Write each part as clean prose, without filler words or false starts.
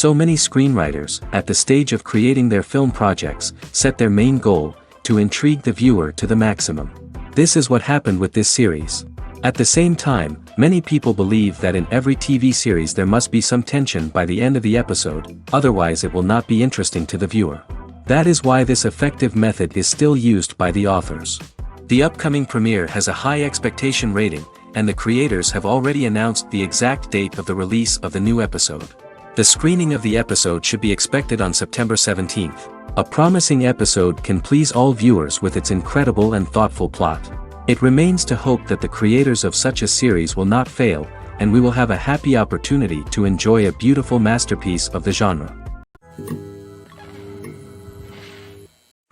So many screenwriters, at the stage of creating their film projects, set their main goal, to intrigue the viewer to the maximum. This is what happened with this series. At the same time, many people believe that in every TV series there must be some tension by the end of the episode, otherwise it will not be interesting to the viewer. That is why this effective method is still used by the authors. The upcoming premiere has a high expectation rating, and the creators have already announced the exact date of the release of the new episode. The screening of the episode should be expected on September 17th. A promising episode can please all viewers with its incredible and thoughtful plot. It remains to hope that the creators of such a series will not fail, and we will have a happy opportunity to enjoy a beautiful masterpiece of the genre.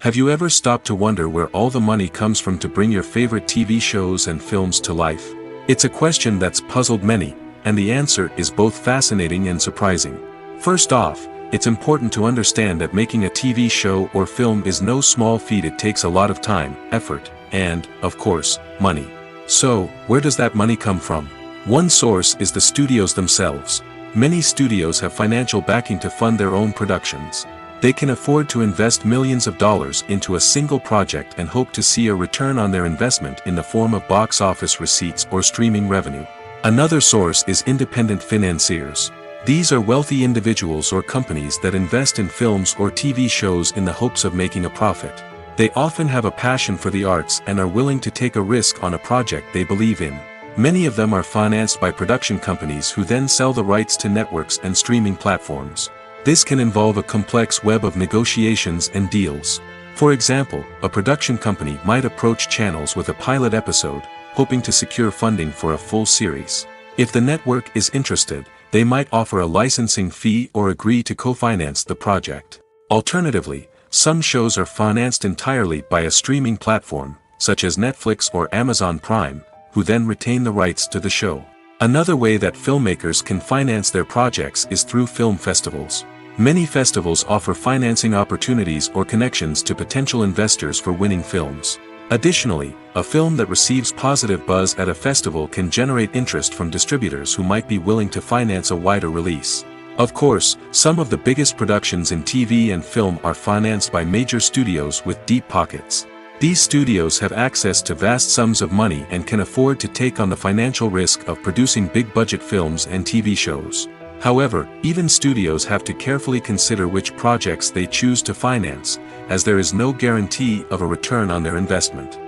Have you ever stopped to wonder where all the money comes from to bring your favorite TV shows and films to life? It's a question that's puzzled many, and the answer is both fascinating and surprising. First off, it's important to understand that making a TV show or film is no small feat. It takes a lot of time, effort, and, of course, money. So, where does that money come from? One source is the studios themselves. Many studios have financial backing to fund their own productions. They can afford to invest millions of dollars into a single project and hope to see a return on their investment in the form of box office receipts or streaming revenue. Another source is independent financiers. These are wealthy individuals or companies that invest in films or TV shows in the hopes of making a profit. They often have a passion for the arts and are willing to take a risk on a project they believe in. Many of them are financed by production companies who then sell the rights to networks and streaming platforms. This can involve a complex web of negotiations and deals. For example, a production company might approach channels with a pilot episode, hoping to secure funding for a full series. If the network is interested, they might offer a licensing fee or agree to co-finance the project. Alternatively, some shows are financed entirely by a streaming platform, such as Netflix or Amazon Prime, who then retain the rights to the show. Another way that filmmakers can finance their projects is through film festivals. Many festivals offer financing opportunities or connections to potential investors for winning films. Additionally, a film that receives positive buzz at a festival can generate interest from distributors who might be willing to finance a wider release. Of course, some of the biggest productions in TV and film are financed by major studios with deep pockets. These studios have access to vast sums of money and can afford to take on the financial risk of producing big-budget films and TV shows. However, even studios have to carefully consider which projects they choose to finance, as there is no guarantee of a return on their investment.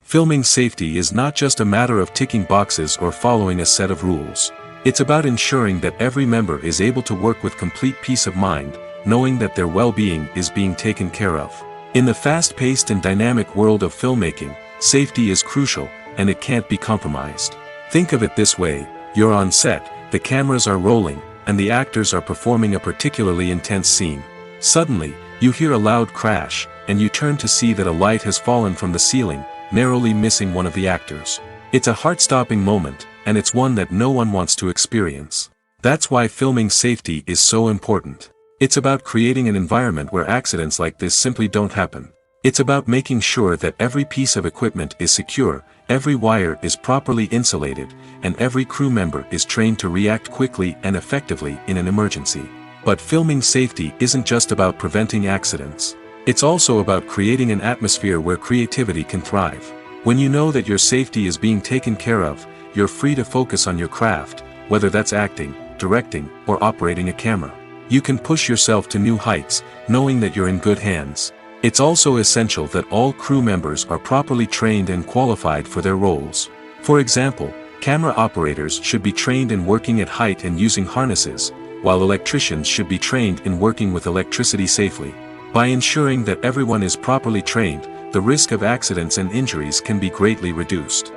Filming safety is not just a matter of ticking boxes or following a set of rules. It's about ensuring that every member is able to work with complete peace of mind, knowing that their well-being is being taken care of. In the fast-paced and dynamic world of filmmaking, safety is crucial, and it can't be compromised. Think of it this way: you're on set, the cameras are rolling, and the actors are performing a particularly intense scene. Suddenly, you hear a loud crash, and you turn to see that a light has fallen from the ceiling, narrowly missing one of the actors. It's a heart-stopping moment, and it's one that no one wants to experience. That's why filming safety is so important. It's about creating an environment where accidents like this simply don't happen. It's about making sure that every piece of equipment is secure, every wire is properly insulated, and every crew member is trained to react quickly and effectively in an emergency. But filming safety isn't just about preventing accidents. It's also about creating an atmosphere where creativity can thrive. When you know that your safety is being taken care of, you're free to focus on your craft, whether that's acting, directing, or operating a camera. You can push yourself to new heights, knowing that you're in good hands. It's also essential that all crew members are properly trained and qualified for their roles. For example, camera operators should be trained in working at height and using harnesses, while electricians should be trained in working with electricity safely. By ensuring that everyone is properly trained, the risk of accidents and injuries can be greatly reduced.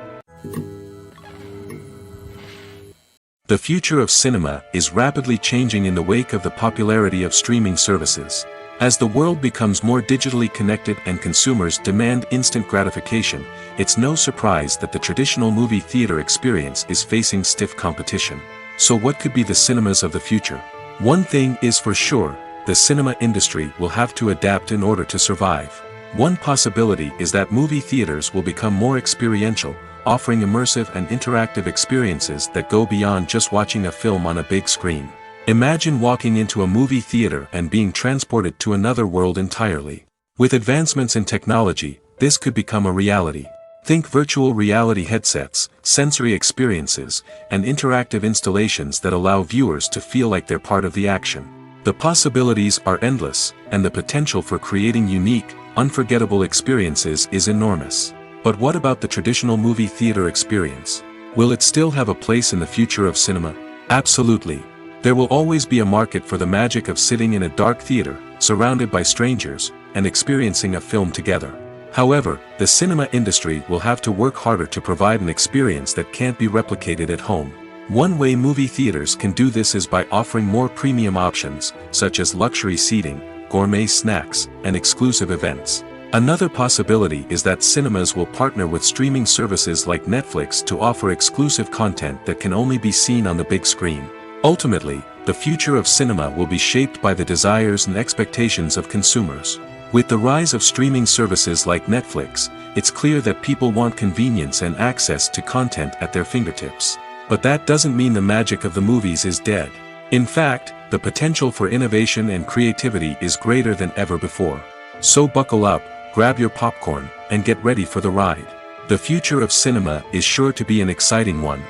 The future of cinema is rapidly changing in the wake of the popularity of streaming services. As the world becomes more digitally connected and consumers demand instant gratification, it's no surprise that the traditional movie theater experience is facing stiff competition. So what could be the cinemas of the future? One thing is for sure, the cinema industry will have to adapt in order to survive. One possibility is that movie theaters will become more experiential, offering immersive and interactive experiences that go beyond just watching a film on a big screen. Imagine walking into a movie theater and being transported to another world entirely. With advancements in technology, this could become a reality. Think virtual reality headsets, sensory experiences, and interactive installations that allow viewers to feel like they're part of the action. The possibilities are endless, and the potential for creating unique, unforgettable experiences is enormous. But what about the traditional movie theater experience? Will it still have a place in the future of cinema? Absolutely. There will always be a market for the magic of sitting in a dark theater, surrounded by strangers, and experiencing a film together. However, the cinema industry will have to work harder to provide an experience that can't be replicated at home. One way movie theaters can do this is by offering more premium options, such as luxury seating, gourmet snacks, and exclusive events. Another possibility is that cinemas will partner with streaming services like Netflix to offer exclusive content that can only be seen on the big screen. Ultimately, the future of cinema will be shaped by the desires and expectations of consumers. With the rise of streaming services like Netflix, it's clear that people want convenience and access to content at their fingertips. But that doesn't mean the magic of the movies is dead. In fact, the potential for innovation and creativity is greater than ever before. So buckle up, grab your popcorn, and get ready for the ride. The future of cinema is sure to be an exciting one.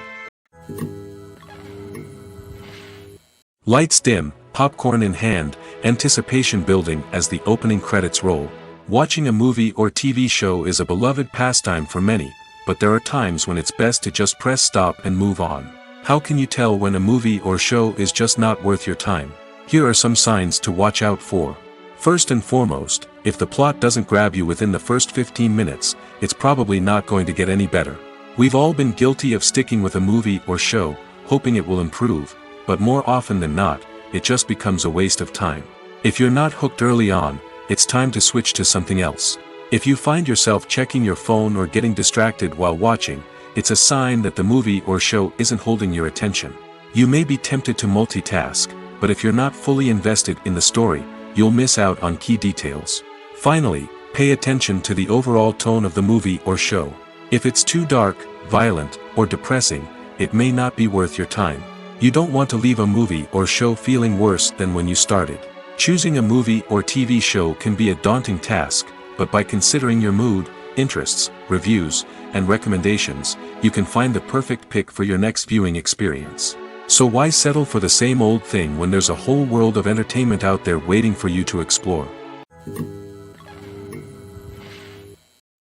Lights dim, popcorn in hand, anticipation building as the opening credits roll. Watching a movie or TV show is a beloved pastime for many, but there are times when it's best to just press stop and move on. How can you tell when a movie or show is just not worth your time? Here are some signs to watch out for. First and foremost, if the plot doesn't grab you within the first 15 minutes, it's probably not going to get any better. We've all been guilty of sticking with a movie or show, hoping it will improve, but more often than not, it just becomes a waste of time. If you're not hooked early on, it's time to switch to something else. If you find yourself checking your phone or getting distracted while watching, it's a sign that the movie or show isn't holding your attention. You may be tempted to multitask, but if you're not fully invested in the story, you'll miss out on key details. Finally, pay attention to the overall tone of the movie or show. If it's too dark, violent, or depressing, it may not be worth your time. You don't want to leave a movie or show feeling worse than when you started. Choosing a movie or TV show can be a daunting task, but by considering your mood, interests, reviews, and recommendations, you can find the perfect pick for your next viewing experience. So why settle for the same old thing when there's a whole world of entertainment out there waiting for you to explore?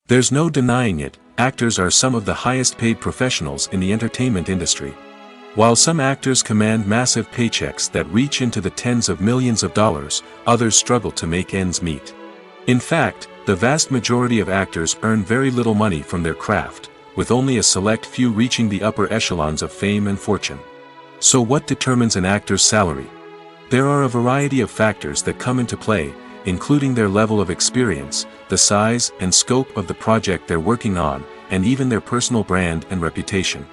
There's no denying it, actors are some of the highest paid professionals in the entertainment industry. While some actors command massive paychecks that reach into the tens of millions of dollars, others struggle to make ends meet. In fact, the vast majority of actors earn very little money from their craft, with only a select few reaching the upper echelons of fame and fortune. So what determines an actor's salary? There are a variety of factors that come into play, including their level of experience, the size and scope of the project they're working on, and even their personal brand and reputation.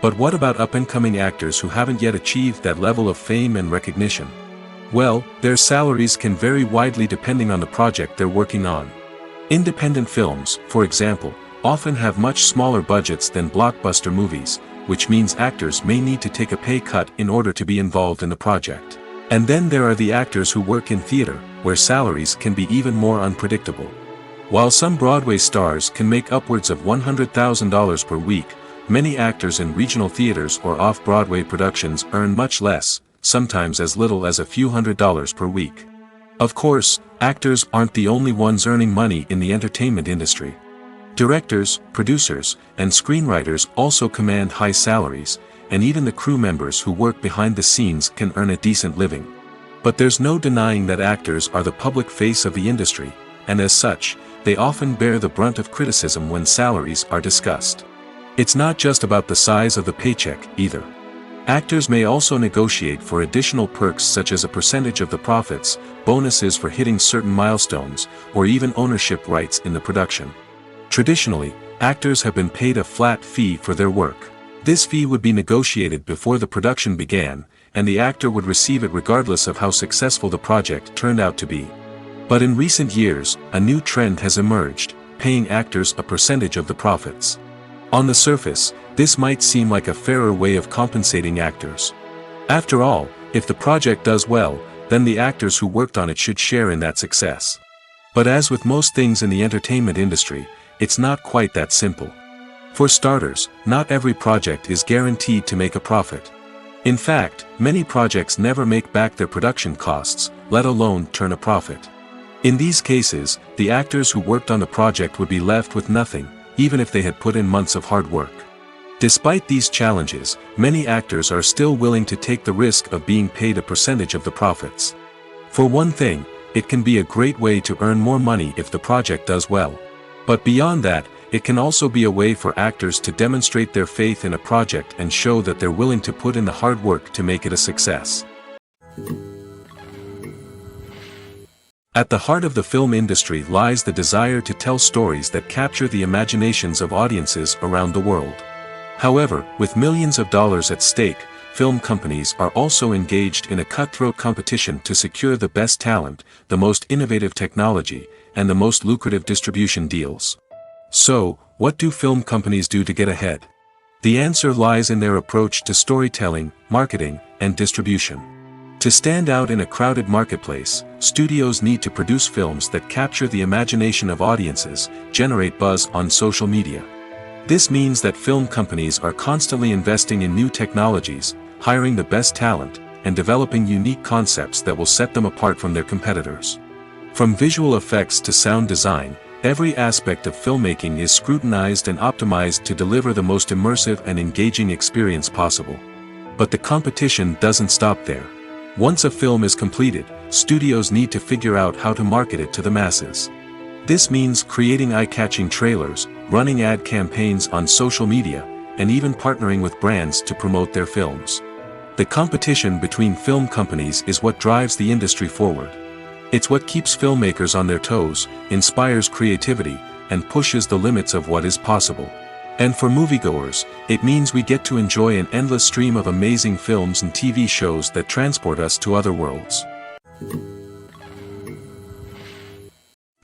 But what about up-and-coming actors who haven't yet achieved that level of fame and recognition? Well, their salaries can vary widely depending on the project they're working on. Independent films, for example, often have much smaller budgets than blockbuster movies, which means actors may need to take a pay cut in order to be involved in the project. And then there are the actors who work in theater, where salaries can be even more unpredictable. While some Broadway stars can make upwards of $100,000 per week, many actors in regional theaters or off-Broadway productions earn much less, sometimes as little as a few $100s per week. Of course, actors aren't the only ones earning money in the entertainment industry. Directors, producers, and screenwriters also command high salaries, and even the crew members who work behind the scenes can earn a decent living. But there's no denying that actors are the public face of the industry, and as such, they often bear the brunt of criticism when salaries are discussed. It's not just about the size of the paycheck, either. Actors may also negotiate for additional perks such as a percentage of the profits, bonuses for hitting certain milestones, or even ownership rights in the production. Traditionally, actors have been paid a flat fee for their work. This fee would be negotiated before the production began, and the actor would receive it regardless of how successful the project turned out to be. But in recent years, a new trend has emerged, paying actors a percentage of the profits. On the surface, this might seem like a fairer way of compensating actors. After all, if the project does well, then the actors who worked on it should share in that success. But as with most things in the entertainment industry, it's not quite that simple. For starters, not every project is guaranteed to make a profit. In fact, many projects never make back their production costs, let alone turn a profit. In these cases, the actors who worked on the project would be left with nothing, even if they had put in months of hard work. Despite these challenges, many actors are still willing to take the risk of being paid a percentage of the profits. For one thing, it can be a great way to earn more money if the project does well. But beyond that, it can also be a way for actors to demonstrate their faith in a project and show that they're willing to put in the hard work to make it a success. At the heart of the film industry lies the desire to tell stories that capture the imaginations of audiences around the world. However, with millions of dollars at stake, film companies are also engaged in a cutthroat competition to secure the best talent, the most innovative technology, and the most lucrative distribution deals. So, what do film companies do to get ahead? The answer lies in their approach to storytelling, marketing, and distribution. To stand out in a crowded marketplace, studios need to produce films that capture the imagination of audiences, generate buzz on social media. This means that film companies are constantly investing in new technologies, hiring the best talent, and developing unique concepts that will set them apart from their competitors. From visual effects to sound design, every aspect of filmmaking is scrutinized and optimized to deliver the most immersive and engaging experience possible. But the competition doesn't stop there. Once a film is completed, studios need to figure out how to market it to the masses. This means creating eye-catching trailers, running ad campaigns on social media, and even partnering with brands to promote their films. The competition between film companies is what drives the industry forward. It's what keeps filmmakers on their toes, inspires creativity, and pushes the limits of what is possible. And for moviegoers, it means we get to enjoy an endless stream of amazing films and TV shows that transport us to other worlds.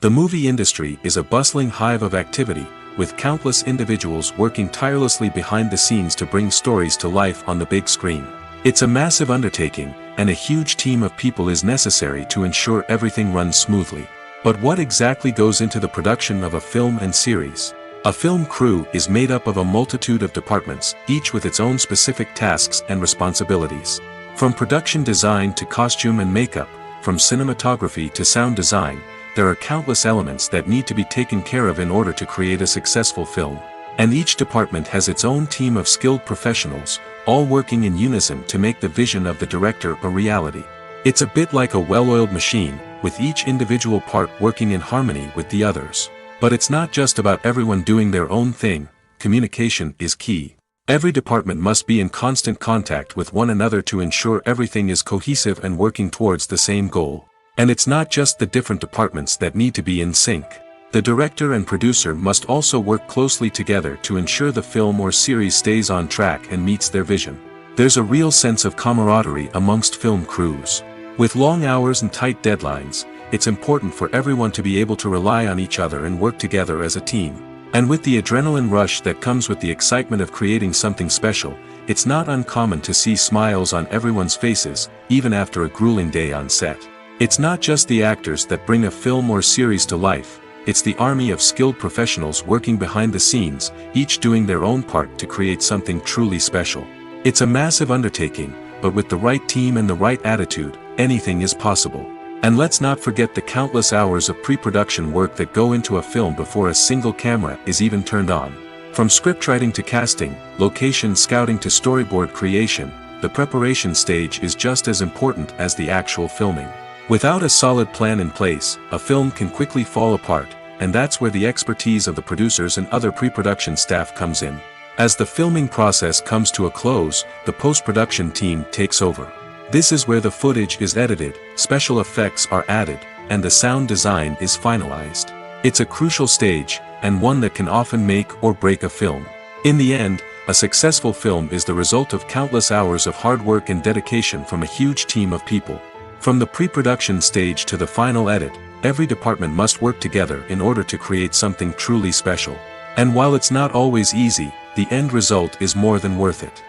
The movie industry is a bustling hive of activity, with countless individuals working tirelessly behind the scenes to bring stories to life on the big screen. It's a massive undertaking, and a huge team of people is necessary to ensure everything runs smoothly. But what exactly goes into the production of a film and series? A film crew is made up of a multitude of departments, each with its own specific tasks and responsibilities. From production design to costume and makeup, from cinematography to sound design, there are countless elements that need to be taken care of in order to create a successful film. And each department has its own team of skilled professionals, all working in unison to make the vision of the director a reality. It's a bit like a well-oiled machine, with each individual part working in harmony with the others. But it's not just about everyone doing their own thing, communication is key. Every department must be in constant contact with one another to ensure everything is cohesive and working towards the same goal. And it's not just the different departments that need to be in sync. The director and producer must also work closely together to ensure the film or series stays on track and meets their vision. There's a real sense of camaraderie amongst film crews. With long hours and tight deadlines, it's important for everyone to be able to rely on each other and work together as a team. And with the adrenaline rush that comes with the excitement of creating something special, it's not uncommon to see smiles on everyone's faces, even after a grueling day on set. It's not just the actors that bring a film or series to life, it's the army of skilled professionals working behind the scenes, each doing their own part to create something truly special. It's a massive undertaking, but with the right team and the right attitude, anything is possible. And let's not forget the countless hours of pre-production work that go into a film before a single camera is even turned on. From scriptwriting to casting, location scouting to storyboard creation, the preparation stage is just as important as the actual filming. Without a solid plan in place, a film can quickly fall apart, and that's where the expertise of the producers and other pre-production staff comes in. As the filming process comes to a close, the post-production team takes over. This is where the footage is edited, special effects are added, and the sound design is finalized. It's a crucial stage, and one that can often make or break a film. In the end, a successful film is the result of countless hours of hard work and dedication from a huge team of people. From the pre-production stage to the final edit, every department must work together in order to create something truly special. And while it's not always easy, the end result is more than worth it.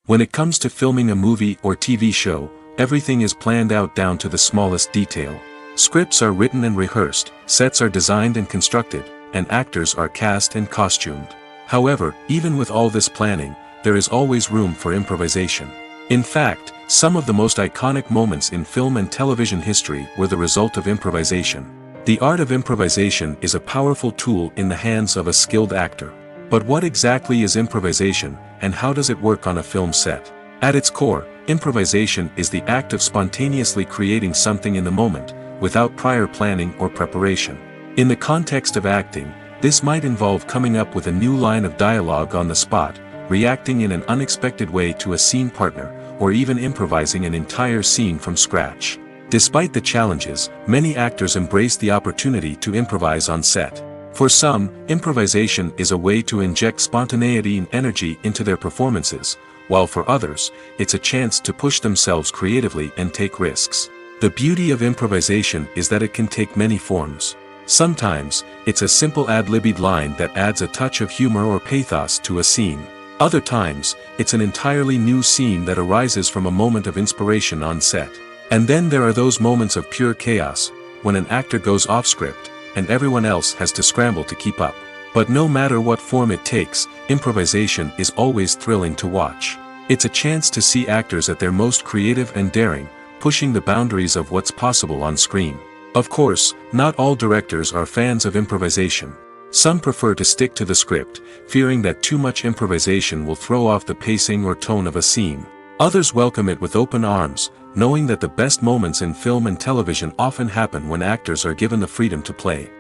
When it comes to filming a movie or TV show, everything is planned out down to the smallest detail. Scripts are written and rehearsed, sets are designed and constructed, and actors are cast and costumed. However, even with all this planning, there is always room for improvisation. In fact, some of the most iconic moments in film and television history were the result of improvisation. The art of improvisation is a powerful tool in the hands of a skilled actor. But what exactly is improvisation, and how does it work on a film set? At its core, improvisation is the act of spontaneously creating something in the moment, without prior planning or preparation. In the context of acting, this might involve coming up with a new line of dialogue on the spot, reacting in an unexpected way to a scene partner, or even improvising an entire scene from scratch. Despite the challenges, many actors embrace the opportunity to improvise on set. For some, improvisation is a way to inject spontaneity and energy into their performances, while for others, it's a chance to push themselves creatively and take risks. The beauty of improvisation is that it can take many forms. Sometimes, it's a simple ad-libbed line that adds a touch of humor or pathos to a scene. Other times, it's an entirely new scene that arises from a moment of inspiration on set. And then there are those moments of pure chaos, when an actor goes off script, and everyone else has to scramble to keep up. But no matter what form it takes, improvisation is always thrilling to watch. It's a chance to see actors at their most creative and daring, pushing the boundaries of what's possible on screen. Of course, not all directors are fans of improvisation. Some prefer to stick to the script, fearing that too much improvisation will throw off the pacing or tone of a scene. Others welcome it with open arms, knowing that the best moments in film and television often happen when actors are given the freedom to play.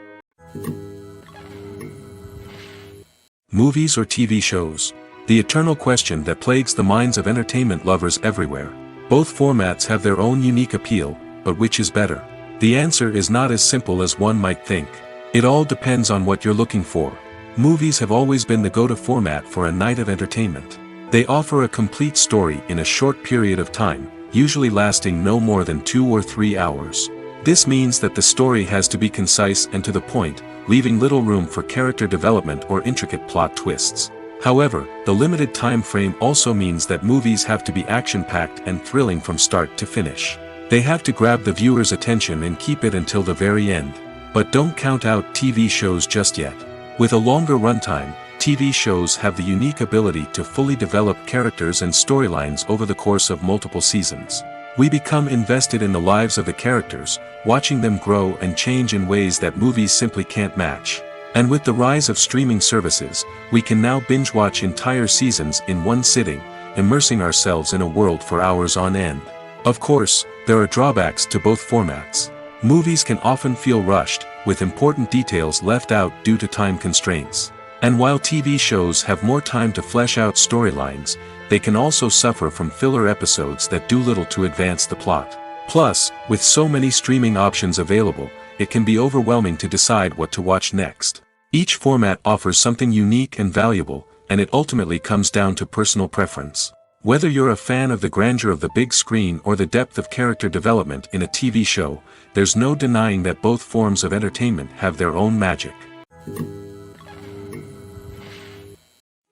Movies or TV shows? The eternal question that plagues the minds of entertainment lovers everywhere. Both formats have their own unique appeal, but which is better? The answer is not as simple as one might think. It all depends on what you're looking for. Movies have always been the go-to format for a night of entertainment. They offer a complete story in a short period of time, usually lasting no more than 2 or 3 hours. This means that the story has to be concise and to the point, leaving little room for character development or intricate plot twists. However, the limited time frame also means that movies have to be action-packed and thrilling from start to finish. They have to grab the viewer's attention and keep it until the very end. But don't count out TV shows just yet. With a longer runtime, TV shows have the unique ability to fully develop characters and storylines over the course of multiple seasons. We become invested in the lives of the characters, watching them grow and change in ways that movies simply can't match. And with the rise of streaming services, we can now binge-watch entire seasons in one sitting, immersing ourselves in a world for hours on end. Of course, there are drawbacks to both formats. Movies can often feel rushed, with important details left out due to time constraints. And while TV shows have more time to flesh out storylines, they can also suffer from filler episodes that do little to advance the plot. Plus, with so many streaming options available, it can be overwhelming to decide what to watch next. Each format offers something unique and valuable, and it ultimately comes down to personal preference. Whether you're a fan of the grandeur of the big screen or the depth of character development in a TV show, there's no denying that both forms of entertainment have their own magic.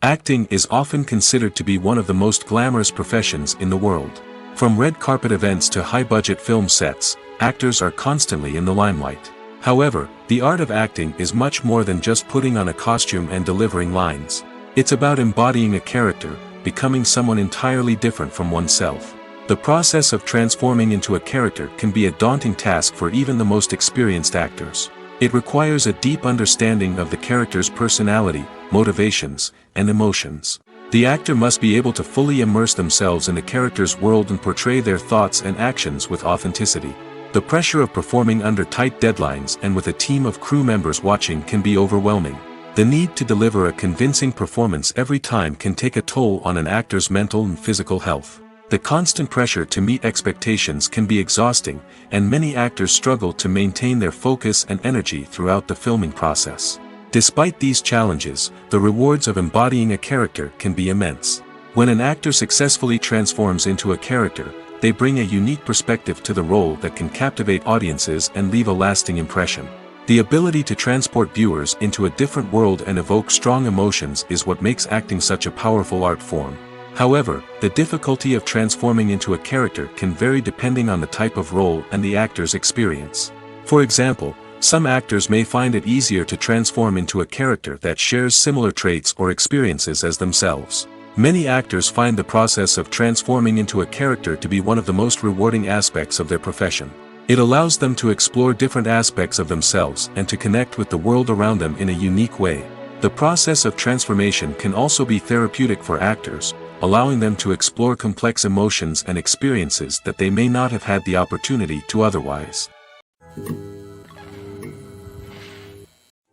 Acting is often considered to be one of the most glamorous professions in the world. From red carpet events to high-budget film sets, actors are constantly in the limelight. However, the art of acting is much more than just putting on a costume and delivering lines. It's about embodying a character, becoming someone entirely different from oneself. The process of transforming into a character can be a daunting task for even the most experienced actors. It requires a deep understanding of the character's personality, motivations, and emotions. The actor must be able to fully immerse themselves in the character's world and portray their thoughts and actions with authenticity. The pressure of performing under tight deadlines and with a team of crew members watching can be overwhelming. The need to deliver a convincing performance every time can take a toll on an actor's mental and physical health. The constant pressure to meet expectations can be exhausting, and many actors struggle to maintain their focus and energy throughout the filming process. Despite these challenges, the rewards of embodying a character can be immense. When an actor successfully transforms into a character, they bring a unique perspective to the role that can captivate audiences and leave a lasting impression. The ability to transport viewers into a different world and evoke strong emotions is what makes acting such a powerful art form. However, the difficulty of transforming into a character can vary depending on the type of role and the actor's experience. For example, some actors may find it easier to transform into a character that shares similar traits or experiences as themselves. Many actors find the process of transforming into a character to be one of the most rewarding aspects of their profession. It allows them to explore different aspects of themselves and to connect with the world around them in a unique way. The process of transformation can also be therapeutic for actors, allowing them to explore complex emotions and experiences that they may not have had the opportunity to otherwise.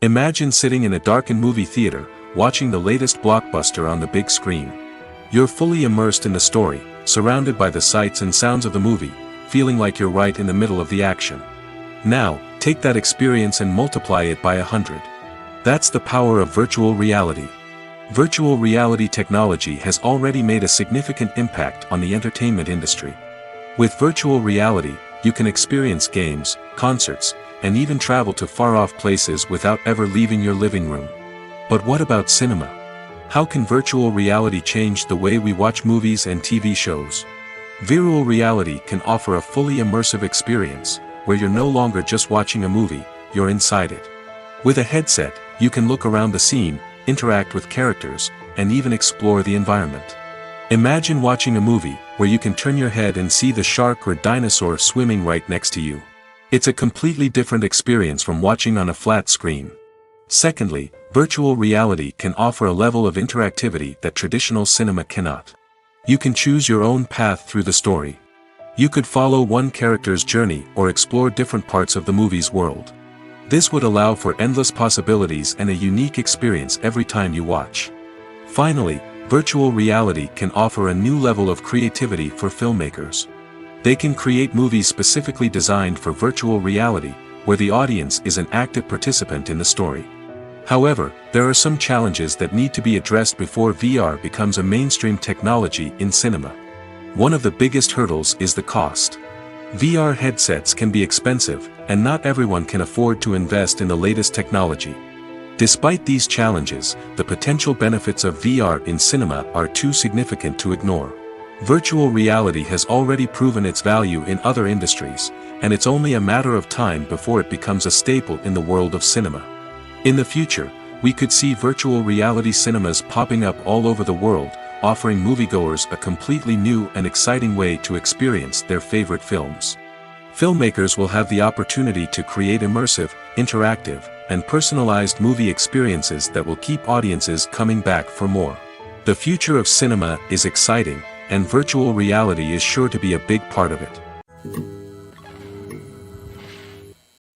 Imagine sitting in a darkened movie theater, watching the latest blockbuster on the big screen. You're fully immersed in the story, surrounded by the sights and sounds of the movie, feeling like you're right in the middle of the action. Now, take that experience and multiply it by 100. That's the power of virtual reality. Virtual reality technology has already made a significant impact on the entertainment industry. With virtual reality, you can experience games, concerts, and even travel to far-off places without ever leaving your living room. But what about cinema? How can virtual reality change the way we watch movies and TV shows? Virtual reality can offer a fully immersive experience, where you're no longer just watching a movie, you're inside it. With a headset, you can look around the scene, interact with characters, and even explore the environment. Imagine watching a movie, where you can turn your head and see the shark or dinosaur swimming right next to you. It's a completely different experience from watching on a flat screen. Secondly, virtual reality can offer a level of interactivity that traditional cinema cannot. You can choose your own path through the story. You could follow one character's journey or explore different parts of the movie's world. This would allow for endless possibilities and a unique experience every time you watch. Finally, virtual reality can offer a new level of creativity for filmmakers. They can create movies specifically designed for virtual reality, where the audience is an active participant in the story. However, there are some challenges that need to be addressed before VR becomes a mainstream technology in cinema. One of the biggest hurdles is the cost. VR headsets can be expensive, and not everyone can afford to invest in the latest technology. Despite these challenges, the potential benefits of VR in cinema are too significant to ignore. Virtual reality has already proven its value in other industries, and it's only a matter of time before it becomes a staple in the world of cinema. In the future, we could see virtual reality cinemas popping up all over the world, offering moviegoers a completely new and exciting way to experience their favorite films. Filmmakers will have the opportunity to create immersive, interactive, and personalized movie experiences that will keep audiences coming back for more. The future of cinema is exciting, and virtual reality is sure to be a big part of it.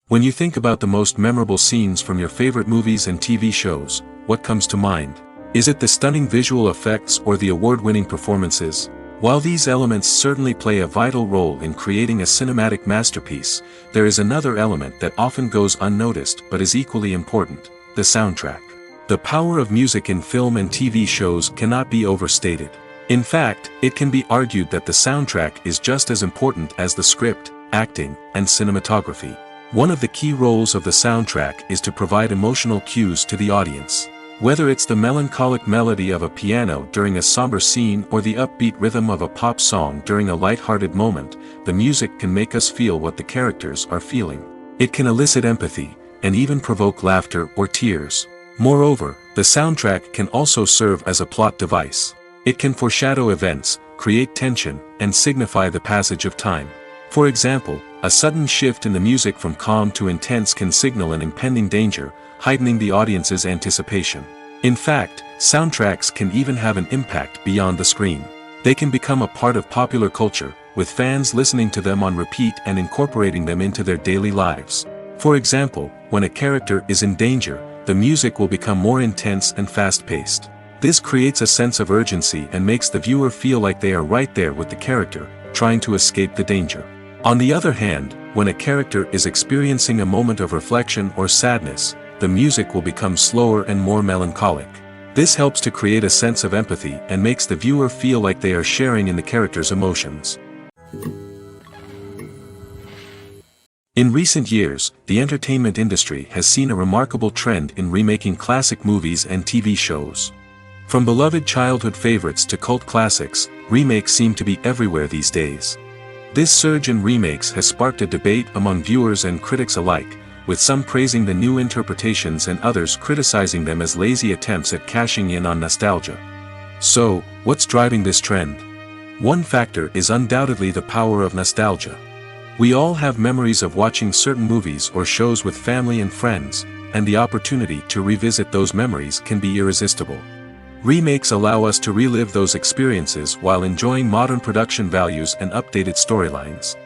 When you think about the most memorable scenes from your favorite movies and TV shows, what comes to mind? Is it the stunning visual effects or the award-winning performances? While these elements certainly play a vital role in creating a cinematic masterpiece, there is another element that often goes unnoticed but is equally important: the soundtrack. The power of music in film and TV shows cannot be overstated. In fact, it can be argued that the soundtrack is just as important as the script, acting, and cinematography. One of the key roles of the soundtrack is to provide emotional cues to the audience. Whether it's the melancholic melody of a piano during a somber scene or the upbeat rhythm of a pop song during a light-hearted moment, the music can make us feel what the characters are feeling. It can elicit empathy, and even provoke laughter or tears. Moreover, the soundtrack can also serve as a plot device. It can foreshadow events, create tension, and signify the passage of time. For example, a sudden shift in the music from calm to intense can signal an impending danger, heightening the audience's anticipation. In fact, soundtracks can even have an impact beyond the screen. They can become a part of popular culture, with fans listening to them on repeat and incorporating them into their daily lives. For example, when a character is in danger, the music will become more intense and fast-paced. This creates a sense of urgency and makes the viewer feel like they are right there with the character, trying to escape the danger. On the other hand, when a character is experiencing a moment of reflection or sadness, the music will become slower and more melancholic. This helps to create a sense of empathy and makes the viewer feel like they are sharing in the character's emotions. In recent years, the entertainment industry has seen a remarkable trend in remaking classic movies and TV shows. From beloved childhood favorites to cult classics, remakes seem to be everywhere these days. This surge in remakes has sparked a debate among viewers and critics alike, with some praising the new interpretations and others criticizing them as lazy attempts at cashing in on nostalgia. So, what's driving this trend? One factor is undoubtedly the power of nostalgia. We all have memories of watching certain movies or shows with family and friends, and the opportunity to revisit those memories can be irresistible. Remakes allow us to relive those experiences while enjoying modern production values and updated storylines.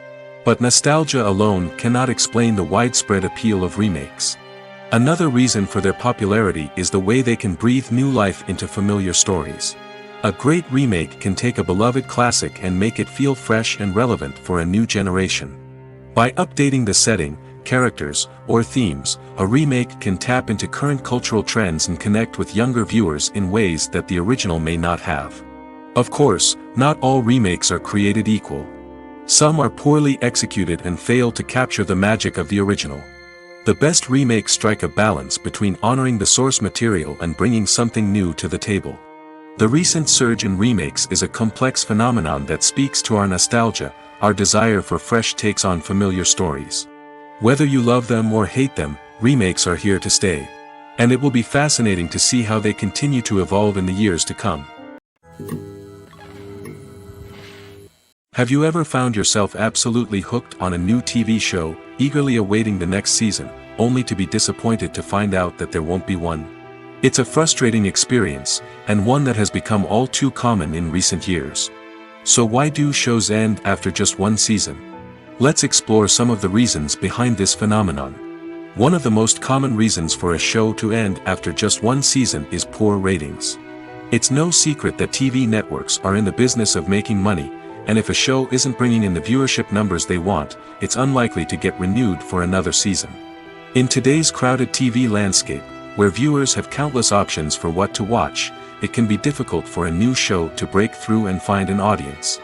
But nostalgia alone cannot explain the widespread appeal of remakes. Another reason for their popularity is the way they can breathe new life into familiar stories. A great remake can take a beloved classic and make it feel fresh and relevant for a new generation. By updating the setting, characters, or themes, a remake can tap into current cultural trends and connect with younger viewers in ways that the original may not have. Of course, not all remakes are created equal. Some are poorly executed and fail to capture the magic of the original. The best remakes strike a balance between honoring the source material and bringing something new to the table. The recent surge in remakes is a complex phenomenon that speaks to our nostalgia, our desire for fresh takes on familiar stories. Whether you love them or hate them, remakes are here to stay. And it will be fascinating to see how they continue to evolve in the years to come. Have you ever found yourself absolutely hooked on a new TV show, eagerly awaiting the next season, only to be disappointed to find out that there won't be one? It's a frustrating experience, and one that has become all too common in recent years. So why do shows end after just one season? Let's explore some of the reasons behind this phenomenon. One of the most common reasons for a show to end after just one season is poor ratings. It's no secret that TV networks are in the business of making money, and if a show isn't bringing in the viewership numbers they want, it's unlikely to get renewed for another season. In today's crowded TV landscape, where viewers have countless options for what to watch, it can be difficult for a new show to break through and find an audience.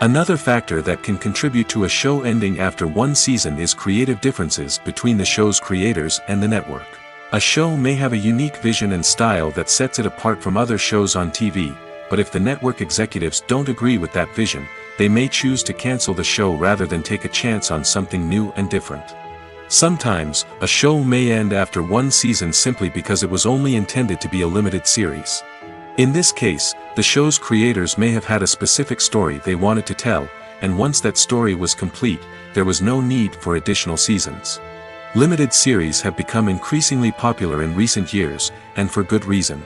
Another factor that can contribute to a show ending after one season is creative differences between the show's creators and the network. A show may have a unique vision and style that sets it apart from other shows on TV, but if the network executives don't agree with that vision, they may choose to cancel the show rather than take a chance on something new and different. Sometimes, a show may end after one season simply because it was only intended to be a limited series. In this case, the show's creators may have had a specific story they wanted to tell, and once that story was complete, there was no need for additional seasons. Limited series have become increasingly popular in recent years, and for good reason.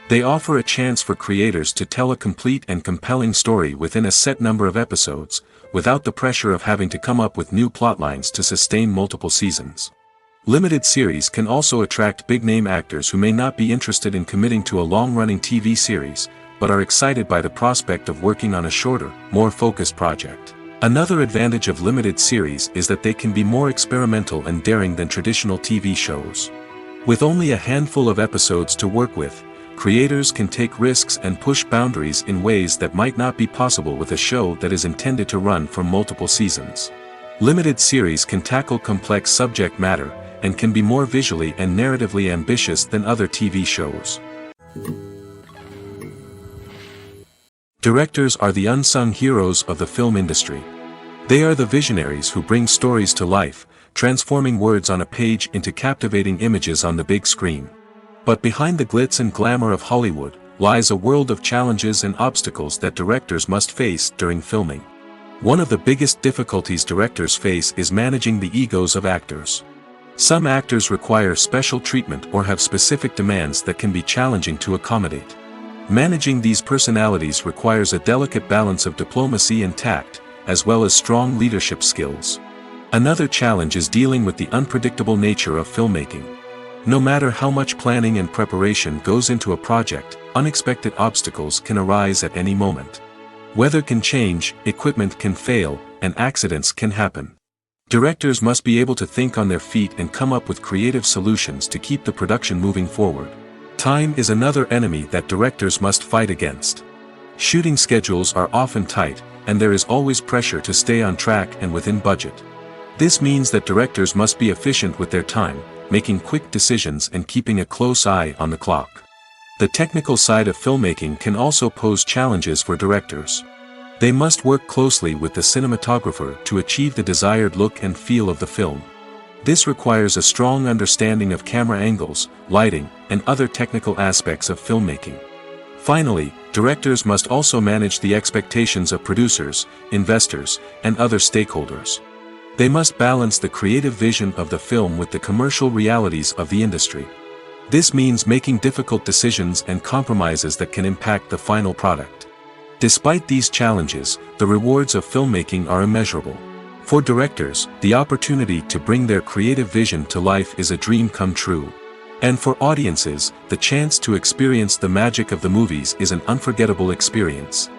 They offer a chance for creators to tell a complete and compelling story within a set number of episodes, without the pressure of having to come up with new plotlines to sustain multiple seasons. Limited series can also attract big-name actors who may not be interested in committing to a long-running TV series, but are excited by the prospect of working on a shorter, more focused project. Another advantage of limited series is that they can be more experimental and daring than traditional TV shows. With only a handful of episodes to work with, creators can take risks and push boundaries in ways that might not be possible with a show that is intended to run for multiple seasons. Limited series can tackle complex subject matter, and can be more visually and narratively ambitious than other TV shows. Directors are the unsung heroes of the film industry. They are the visionaries who bring stories to life, transforming words on a page into captivating images on the big screen. But behind the glitz and glamour of Hollywood, lies a world of challenges and obstacles that directors must face during filming. One of the biggest difficulties directors face is managing the egos of actors. Some actors require special treatment or have specific demands that can be challenging to accommodate. Managing these personalities requires a delicate balance of diplomacy and tact, as well as strong leadership skills. Another challenge is dealing with the unpredictable nature of filmmaking. No matter how much planning and preparation goes into a project, unexpected obstacles can arise at any moment. Weather can change, equipment can fail, and accidents can happen. Directors must be able to think on their feet and come up with creative solutions to keep the production moving forward. Time is another enemy that directors must fight against. Shooting schedules are often tight, and there is always pressure to stay on track and within budget. This means that directors must be efficient with their time, making quick decisions and keeping a close eye on the clock. The technical side of filmmaking can also pose challenges for directors. They must work closely with the cinematographer to achieve the desired look and feel of the film. This requires a strong understanding of camera angles, lighting, and other technical aspects of filmmaking. Finally, directors must also manage the expectations of producers, investors, and other stakeholders. They must balance the creative vision of the film with the commercial realities of the industry. This means making difficult decisions and compromises that can impact the final product. Despite these challenges, the rewards of filmmaking are immeasurable. For directors, the opportunity to bring their creative vision to life is a dream come true. And for audiences, the chance to experience the magic of the movies is an unforgettable experience.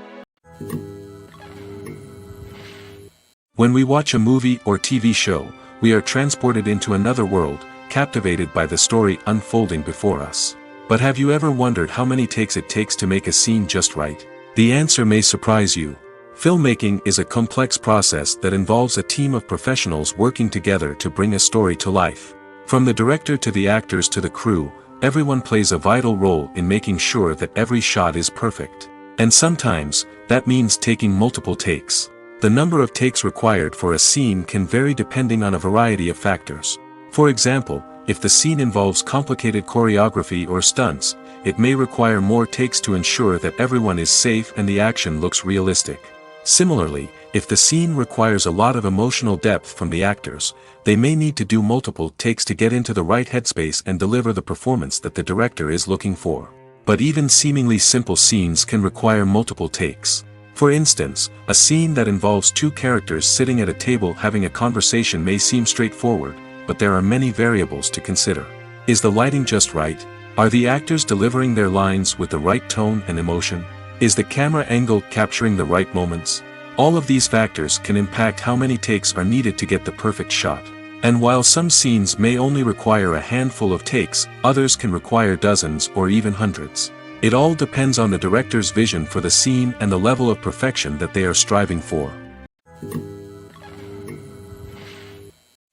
When we watch a movie or TV show, we are transported into another world, captivated by the story unfolding before us. But have you ever wondered how many takes it takes to make a scene just right? The answer may surprise you. Filmmaking is a complex process that involves a team of professionals working together to bring a story to life. From the director to the actors to the crew, everyone plays a vital role in making sure that every shot is perfect. And sometimes, that means taking multiple takes. The number of takes required for a scene can vary depending on a variety of factors. For example, if the scene involves complicated choreography or stunts, it may require more takes to ensure that everyone is safe and the action looks realistic. Similarly, if the scene requires a lot of emotional depth from the actors, they may need to do multiple takes to get into the right headspace and deliver the performance that the director is looking for. But even seemingly simple scenes can require multiple takes. For instance, a scene that involves two characters sitting at a table having a conversation may seem straightforward, but there are many variables to consider. Is the lighting just right? Are the actors delivering their lines with the right tone and emotion? Is the camera angle capturing the right moments? All of these factors can impact how many takes are needed to get the perfect shot. And while some scenes may only require a handful of takes, others can require dozens or even hundreds. It all depends on the director's vision for the scene and the level of perfection that they are striving for.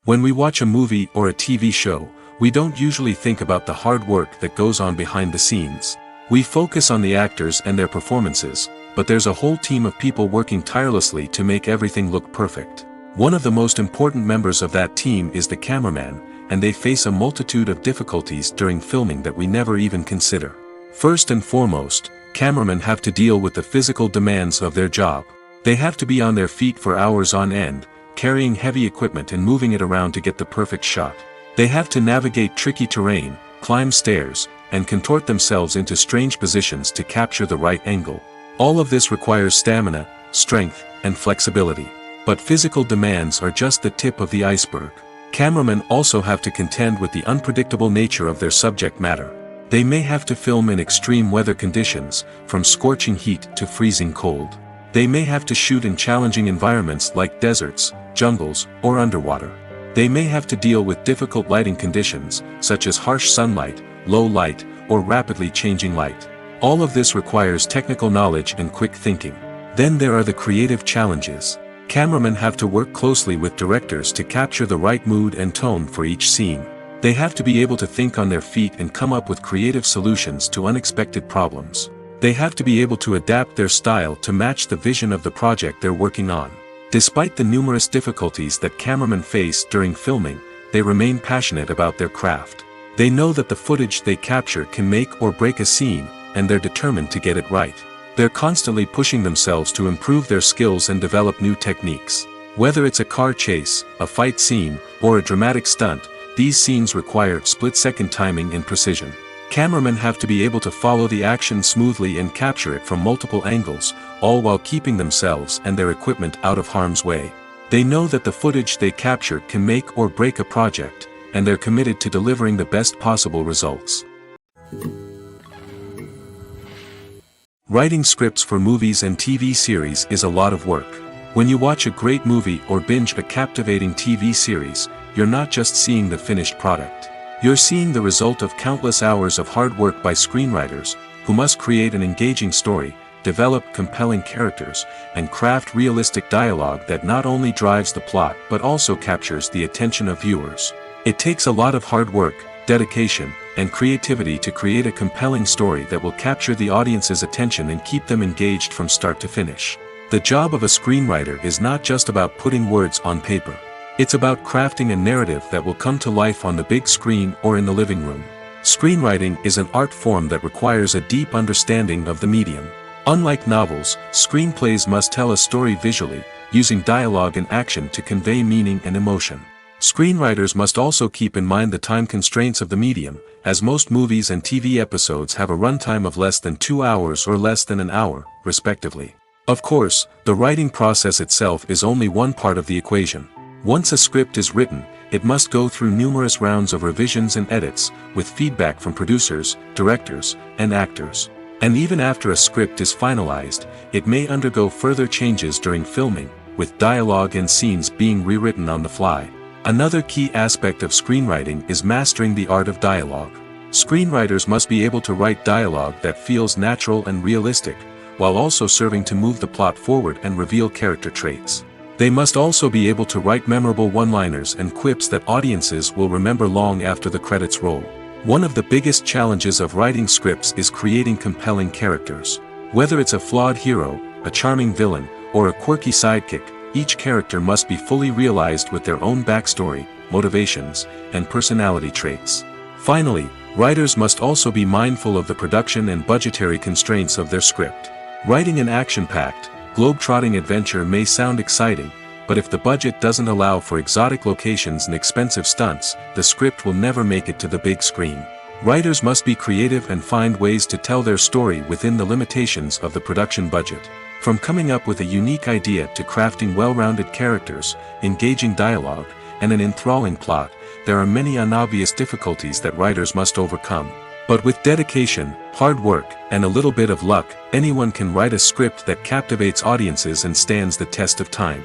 When we watch a movie or a TV show, we don't usually think about the hard work that goes on behind the scenes. We focus on the actors and their performances, but there's a whole team of people working tirelessly to make everything look perfect. One of the most important members of that team is the cameraman, and they face a multitude of difficulties during filming that we never even consider. First and foremost, cameramen have to deal with the physical demands of their job. They have to be on their feet for hours on end, carrying heavy equipment and moving it around to get the perfect shot. They have to navigate tricky terrain, climb stairs, and contort themselves into strange positions to capture the right angle. All of this requires stamina, strength, and flexibility. But physical demands are just the tip of the iceberg. Cameramen also have to contend with the unpredictable nature of their subject matter. They may have to film in extreme weather conditions, from scorching heat to freezing cold. They may have to shoot in challenging environments like deserts, jungles, or underwater. They may have to deal with difficult lighting conditions, such as harsh sunlight, low light, or rapidly changing light. All of this requires technical knowledge and quick thinking. Then there are the creative challenges. Cameramen have to work closely with directors to capture the right mood and tone for each scene. They have to be able to think on their feet and come up with creative solutions to unexpected problems. They have to be able to adapt their style to match the vision of the project they're working on. Despite the numerous difficulties that cameramen face during filming, they remain passionate about their craft. They know that the footage they capture can make or break a scene, and they're determined to get it right. They're constantly pushing themselves to improve their skills and develop new techniques. Whether it's a car chase, a fight scene, or a dramatic stunt, these scenes require split-second timing and precision. Cameramen have to be able to follow the action smoothly and capture it from multiple angles, all while keeping themselves and their equipment out of harm's way. They know that the footage they capture can make or break a project, and they're committed to delivering the best possible results. Writing scripts for movies and TV series is a lot of work. When you watch a great movie or binge a captivating TV series, you're not just seeing the finished product. You're seeing the result of countless hours of hard work by screenwriters, who must create an engaging story, develop compelling characters, and craft realistic dialogue that not only drives the plot but also captures the attention of viewers. It takes a lot of hard work, dedication, and creativity to create a compelling story that will capture the audience's attention and keep them engaged from start to finish. The job of a screenwriter is not just about putting words on paper. It's about crafting a narrative that will come to life on the big screen or in the living room. Screenwriting is an art form that requires a deep understanding of the medium. Unlike novels, screenplays must tell a story visually, using dialogue and action to convey meaning and emotion. Screenwriters must also keep in mind the time constraints of the medium, as most movies and TV episodes have a runtime of less than 2 hours or less than an hour, respectively. Of course, the writing process itself is only one part of the equation. Once a script is written, it must go through numerous rounds of revisions and edits, with feedback from producers, directors, and actors. And even after a script is finalized, it may undergo further changes during filming, with dialogue and scenes being rewritten on the fly. Another key aspect of screenwriting is mastering the art of dialogue. Screenwriters must be able to write dialogue that feels natural and realistic, while also serving to move the plot forward and reveal character traits. They must also be able to write memorable one-liners and quips that audiences will remember long after the credits roll. One of the biggest challenges of writing scripts is creating compelling characters. Whether it's a flawed hero, a charming villain, or a quirky sidekick, each character must be fully realized with their own backstory, motivations, and personality traits. Finally, writers must also be mindful of the production and budgetary constraints of their script. Writing an action-packed, globe-trotting adventure may sound exciting, but if the budget doesn't allow for exotic locations and expensive stunts, the script will never make it to the big screen. Writers must be creative and find ways to tell their story within the limitations of the production budget. From coming up with a unique idea to crafting well-rounded characters, engaging dialogue, and an enthralling plot, there are many unobvious difficulties that writers must overcome. But with dedication, hard work, and a little bit of luck, anyone can write a script that captivates audiences and stands the test of time.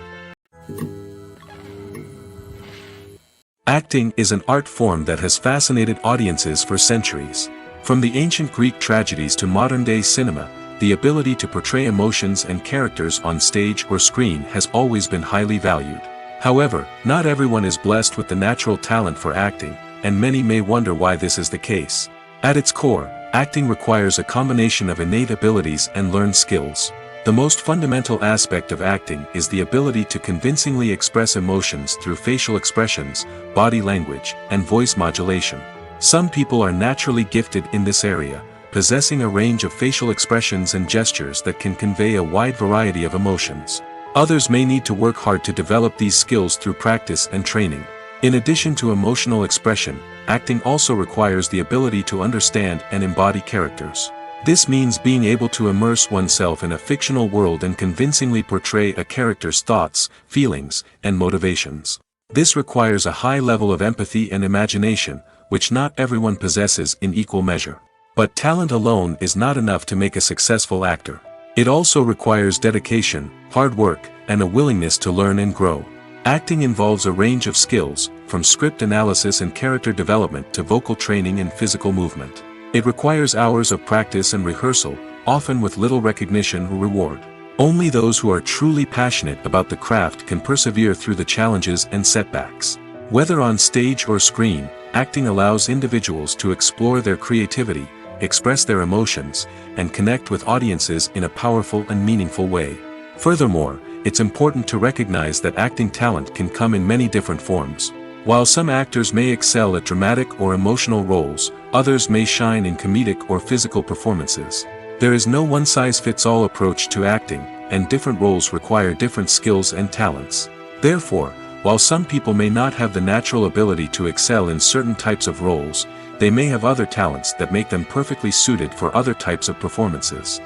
Acting is an art form that has fascinated audiences for centuries. From the ancient Greek tragedies to modern-day cinema, the ability to portray emotions and characters on stage or screen has always been highly valued. However, not everyone is blessed with the natural talent for acting, and many may wonder why this is the case. At its core, acting requires a combination of innate abilities and learned skills. The most fundamental aspect of acting is the ability to convincingly express emotions through facial expressions, body language, and voice modulation. Some people are naturally gifted in this area, possessing a range of facial expressions and gestures that can convey a wide variety of emotions. Others may need to work hard to develop these skills through practice and training. In addition to emotional expression, acting also requires the ability to understand and embody characters. This means being able to immerse oneself in a fictional world and convincingly portray a character's thoughts, feelings, and motivations. This requires a high level of empathy and imagination, which not everyone possesses in equal measure. But talent alone is not enough to make a successful actor. It also requires dedication, hard work, and a willingness to learn and grow. Acting involves a range of skills, from script analysis and character development to vocal training and physical movement. It requires hours of practice and rehearsal, often with little recognition or reward. Only those who are truly passionate about the craft can persevere through the challenges and setbacks. Whether on stage or screen, acting allows individuals to explore their creativity, express their emotions, and connect with audiences in a powerful and meaningful way. Furthermore, it's important to recognize that acting talent can come in many different forms. While some actors may excel at dramatic or emotional roles, others may shine in comedic or physical performances. There is no one-size-fits-all approach to acting, and different roles require different skills and talents. Therefore, while some people may not have the natural ability to excel in certain types of roles, they may have other talents that make them perfectly suited for other types of performances.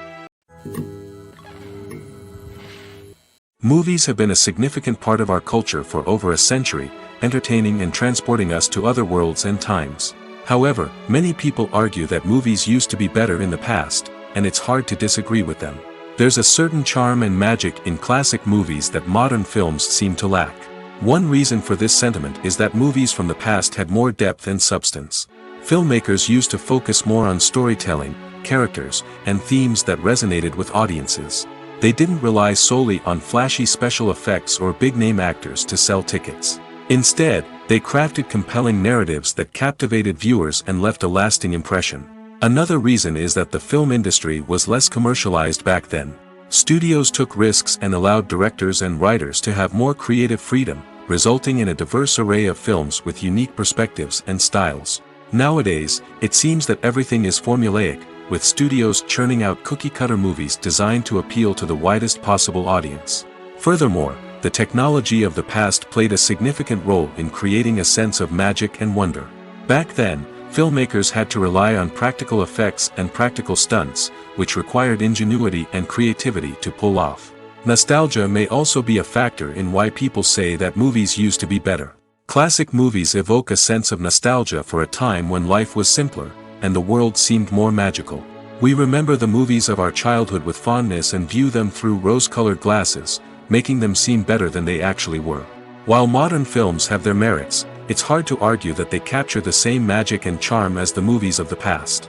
Movies have been a significant part of our culture for over a century, entertaining and transporting us to other worlds and times. However, many people argue that movies used to be better in the past, and it's hard to disagree with them. There's a certain charm and magic in classic movies that modern films seem to lack. One reason for this sentiment is that movies from the past had more depth and substance. Filmmakers used to focus more on storytelling, characters, and themes that resonated with audiences. They didn't rely solely on flashy special effects or big-name actors to sell tickets. Instead, they crafted compelling narratives that captivated viewers and left a lasting impression. Another reason is that the film industry was less commercialized back then. Studios took risks and allowed directors and writers to have more creative freedom, resulting in a diverse array of films with unique perspectives and styles. Nowadays, it seems that everything is formulaic, with studios churning out cookie-cutter movies designed to appeal to the widest possible audience. Furthermore, the technology of the past played a significant role in creating a sense of magic and wonder. Back then, filmmakers had to rely on practical effects and practical stunts, which required ingenuity and creativity to pull off. Nostalgia may also be a factor in why people say that movies used to be better. Classic movies evoke a sense of nostalgia for a time when life was simpler, and the world seemed more magical. We remember the movies of our childhood with fondness and view them through rose-colored glasses, making them seem better than they actually were. While modern films have their merits, it's hard to argue that they capture the same magic and charm as the movies of the past.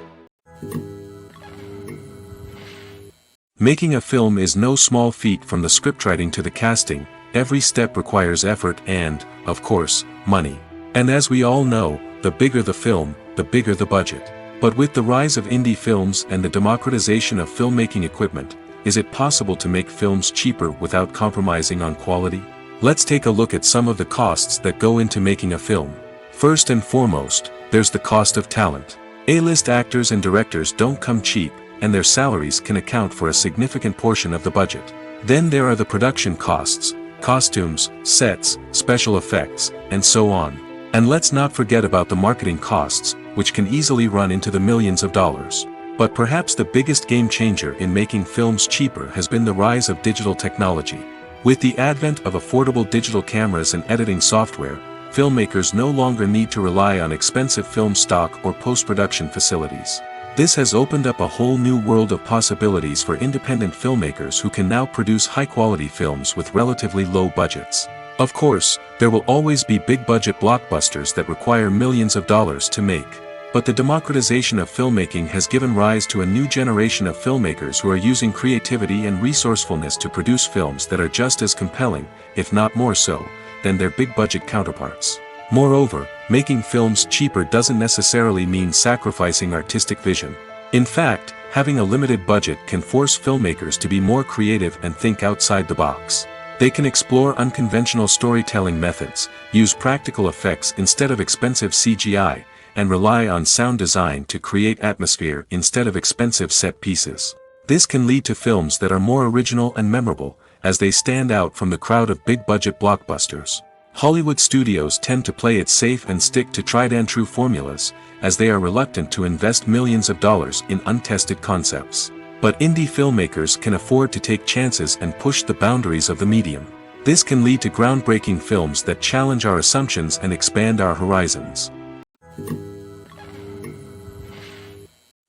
Making a film is no small feat. From the scriptwriting to the casting, every step requires effort and, of course, money. And as we all know, the bigger the film, the bigger the budget. But with the rise of indie films and the democratization of filmmaking equipment, is it possible to make films cheaper without compromising on quality? Let's take a look at some of the costs that go into making a film. First and foremost, there's the cost of talent. A-list actors and directors don't come cheap, and their salaries can account for a significant portion of the budget. Then there are the production costs, costumes, sets, special effects, and so on. And let's not forget about the marketing costs, which can easily run into the millions of dollars. But perhaps the biggest game changer in making films cheaper has been the rise of digital technology. With the advent of affordable digital cameras and editing software, filmmakers no longer need to rely on expensive film stock or post-production facilities. This has opened up a whole new world of possibilities for independent filmmakers who can now produce high-quality films with relatively low budgets. Of course, there will always be big-budget blockbusters that require millions of dollars to make. But the democratization of filmmaking has given rise to a new generation of filmmakers who are using creativity and resourcefulness to produce films that are just as compelling, if not more so, than their big-budget counterparts. Moreover, making films cheaper doesn't necessarily mean sacrificing artistic vision. In fact, having a limited budget can force filmmakers to be more creative and think outside the box. They can explore unconventional storytelling methods, use practical effects instead of expensive CGI, and rely on sound design to create atmosphere instead of expensive set pieces. This can lead to films that are more original and memorable, as they stand out from the crowd of big-budget blockbusters. Hollywood studios tend to play it safe and stick to tried-and-true formulas, as they are reluctant to invest millions of dollars in untested concepts. But indie filmmakers can afford to take chances and push the boundaries of the medium. This can lead to groundbreaking films that challenge our assumptions and expand our horizons.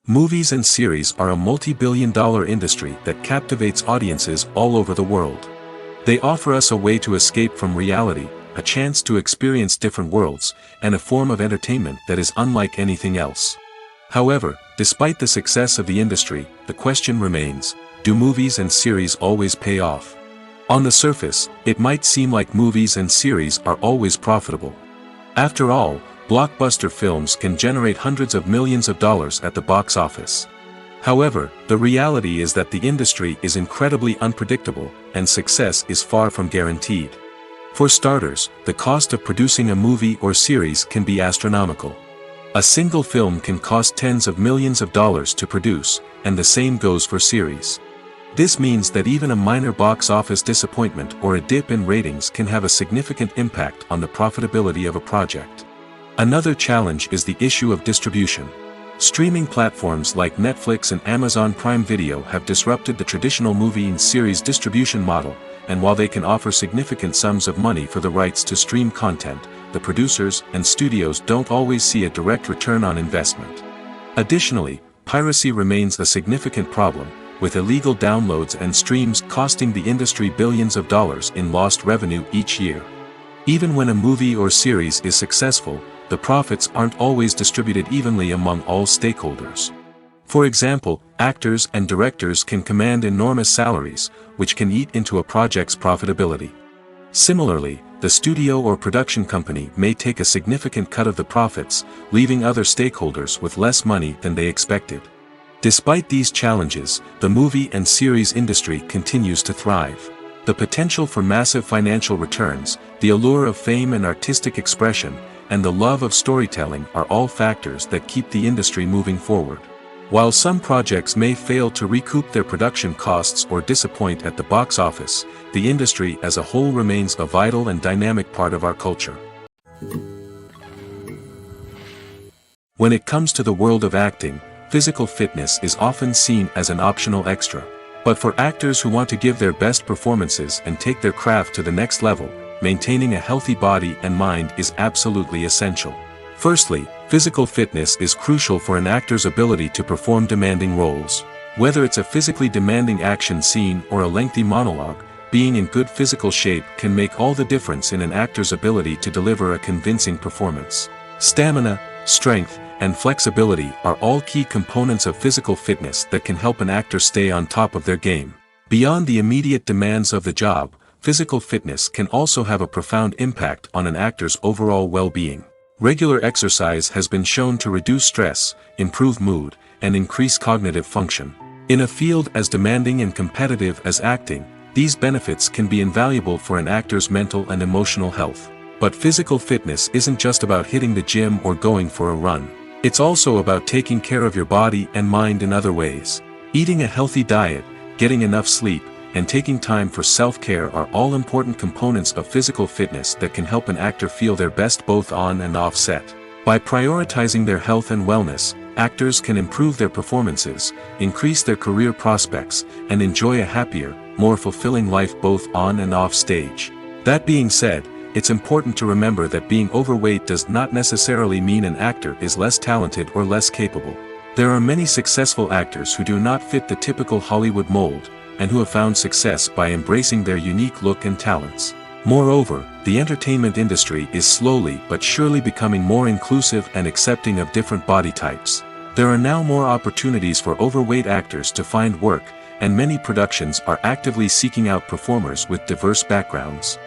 Movies and series are a multi-billion-dollar industry that captivates audiences all over the world. They offer us a way to escape from reality, a chance to experience different worlds, and a form of entertainment that is unlike anything else. However, despite the success of the industry, the question remains, do movies and series always pay off? On the surface, it might seem like movies and series are always profitable. After all, blockbuster films can generate hundreds of millions of dollars at the box office. However, the reality is that the industry is incredibly unpredictable, and success is far from guaranteed. For starters, the cost of producing a movie or series can be astronomical. A single film can cost tens of millions of dollars to produce, and the same goes for series. This means that even a minor box office disappointment or a dip in ratings can have a significant impact on the profitability of a project. Another challenge is the issue of distribution. Streaming platforms like Netflix and Amazon Prime Video have disrupted the traditional movie and series distribution model, and while they can offer significant sums of money for the rights to stream content, the producers and studios don't always see a direct return on investment. Additionally, piracy remains a significant problem, with illegal downloads and streams costing the industry billions of dollars in lost revenue each year. Even when a movie or series is successful, the profits aren't always distributed evenly among all stakeholders. For example, actors and directors can command enormous salaries, which can eat into a project's profitability. Similarly, the studio or production company may take a significant cut of the profits, leaving other stakeholders with less money than they expected. Despite these challenges, the movie and series industry continues to thrive. The potential for massive financial returns, the allure of fame and artistic expression, and the love of storytelling are all factors that keep the industry moving forward. While some projects may fail to recoup their production costs or disappoint at the box office, the industry as a whole remains a vital and dynamic part of our culture. When it comes to the world of acting, physical fitness is often seen as an optional extra. But for actors who want to give their best performances and take their craft to the next level, maintaining a healthy body and mind is absolutely essential. Firstly, physical fitness is crucial for an actor's ability to perform demanding roles. Whether it's a physically demanding action scene or a lengthy monologue, being in good physical shape can make all the difference in an actor's ability to deliver a convincing performance. Stamina, strength, and flexibility are all key components of physical fitness that can help an actor stay on top of their game. Beyond the immediate demands of the job, physical fitness can also have a profound impact on an actor's overall well-being. Regular exercise has been shown to reduce stress, improve mood, and increase cognitive function. In a field as demanding and competitive as acting, these benefits can be invaluable for an actor's mental and emotional health. But physical fitness isn't just about hitting the gym or going for a run. It's also about taking care of your body and mind in other ways. Eating a healthy diet, getting enough sleep, and taking time for self-care are all important components of physical fitness that can help an actor feel their best both on and off set. By prioritizing their health and wellness, actors can improve their performances, increase their career prospects, and enjoy a happier, more fulfilling life both on and off stage. That being said, it's important to remember that being overweight does not necessarily mean an actor is less talented or less capable. There are many successful actors who do not fit the typical Hollywood mold, and who have found success by embracing their unique look and talents. Moreover, the entertainment industry is slowly but surely becoming more inclusive and accepting of different body types. There are now more opportunities for overweight actors to find work, and many productions are actively seeking out performers with diverse backgrounds.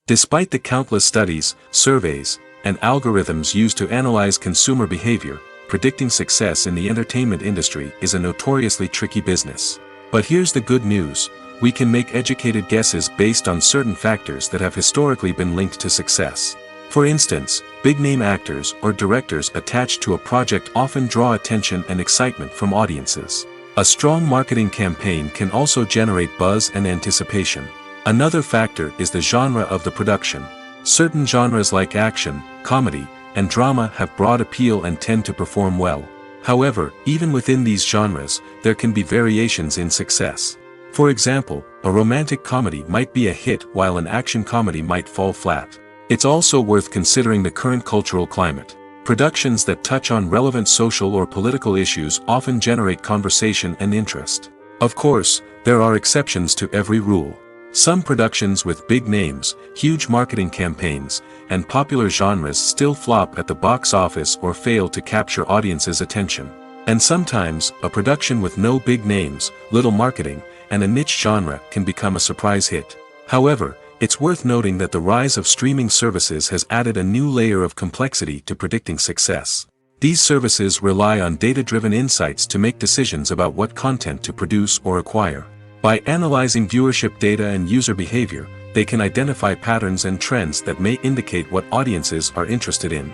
Despite the countless studies, surveys, and algorithms used to analyze consumer behavior, predicting success in the entertainment industry is a notoriously tricky business. But here's the good news: we can make educated guesses based on certain factors that have historically been linked to success. For instance, big-name actors or directors attached to a project often draw attention and excitement from audiences. A strong marketing campaign can also generate buzz and anticipation. Another factor is the genre of the production. Certain genres like action, comedy, and drama have broad appeal and tend to perform well. However, even within these genres, there can be variations in success. For example, a romantic comedy might be a hit while an action comedy might fall flat. It's also worth considering the current cultural climate. Productions that touch on relevant social or political issues often generate conversation and interest. Of course, there are exceptions to every rule. Some productions with big names, huge marketing campaigns, and popular genres still flop at the box office or fail to capture audiences' attention. And sometimes, a production with no big names, little marketing, and a niche genre can become a surprise hit. However, it's worth noting that the rise of streaming services has added a new layer of complexity to predicting success. These services rely on data-driven insights to make decisions about what content to produce or acquire. By analyzing viewership data and user behavior, they can identify patterns and trends that may indicate what audiences are interested in.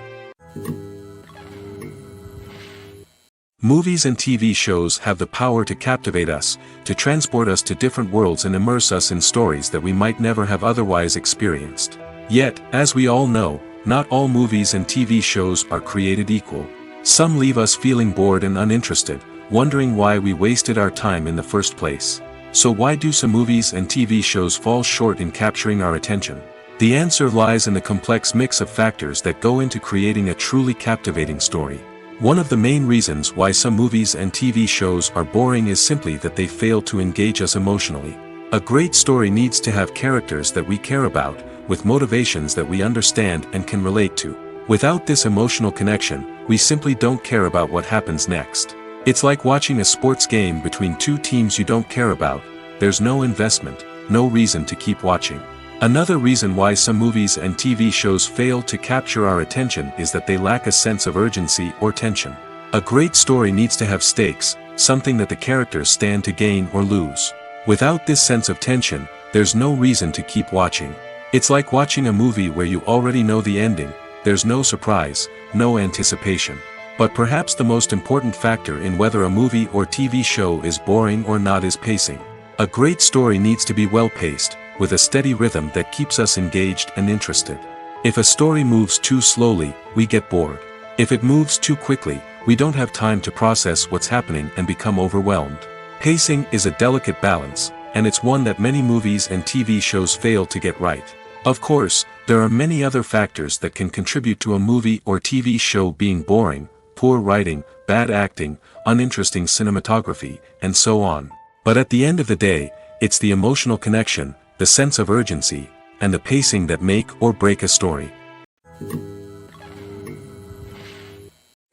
Movies and TV shows have the power to captivate us, to transport us to different worlds and immerse us in stories that we might never have otherwise experienced. Yet, as we all know, not all movies and TV shows are created equal. Some leave us feeling bored and uninterested, wondering why we wasted our time in the first place. So why do some movies and TV shows fall short in capturing our attention? The answer lies in the complex mix of factors that go into creating a truly captivating story. One of the main reasons why some movies and TV shows are boring is simply that they fail to engage us emotionally. A great story needs to have characters that we care about, with motivations that we understand and can relate to. Without this emotional connection, we simply don't care about what happens next. It's like watching a sports game between two teams you don't care about. There's no investment, no reason to keep watching. Another reason why some movies and TV shows fail to capture our attention is that they lack a sense of urgency or tension. A great story needs to have stakes, something that the characters stand to gain or lose. Without this sense of tension, there's no reason to keep watching. It's like watching a movie where you already know the ending. There's no surprise, no anticipation. But perhaps the most important factor in whether a movie or TV show is boring or not is pacing. A great story needs to be well-paced, with a steady rhythm that keeps us engaged and interested. If a story moves too slowly, we get bored. If it moves too quickly, we don't have time to process what's happening and become overwhelmed. Pacing is a delicate balance, and it's one that many movies and TV shows fail to get right. Of course, there are many other factors that can contribute to a movie or TV show being boring: poor writing, bad acting, uninteresting cinematography, and so on. But at the end of the day, it's the emotional connection, the sense of urgency, and the pacing that make or break a story.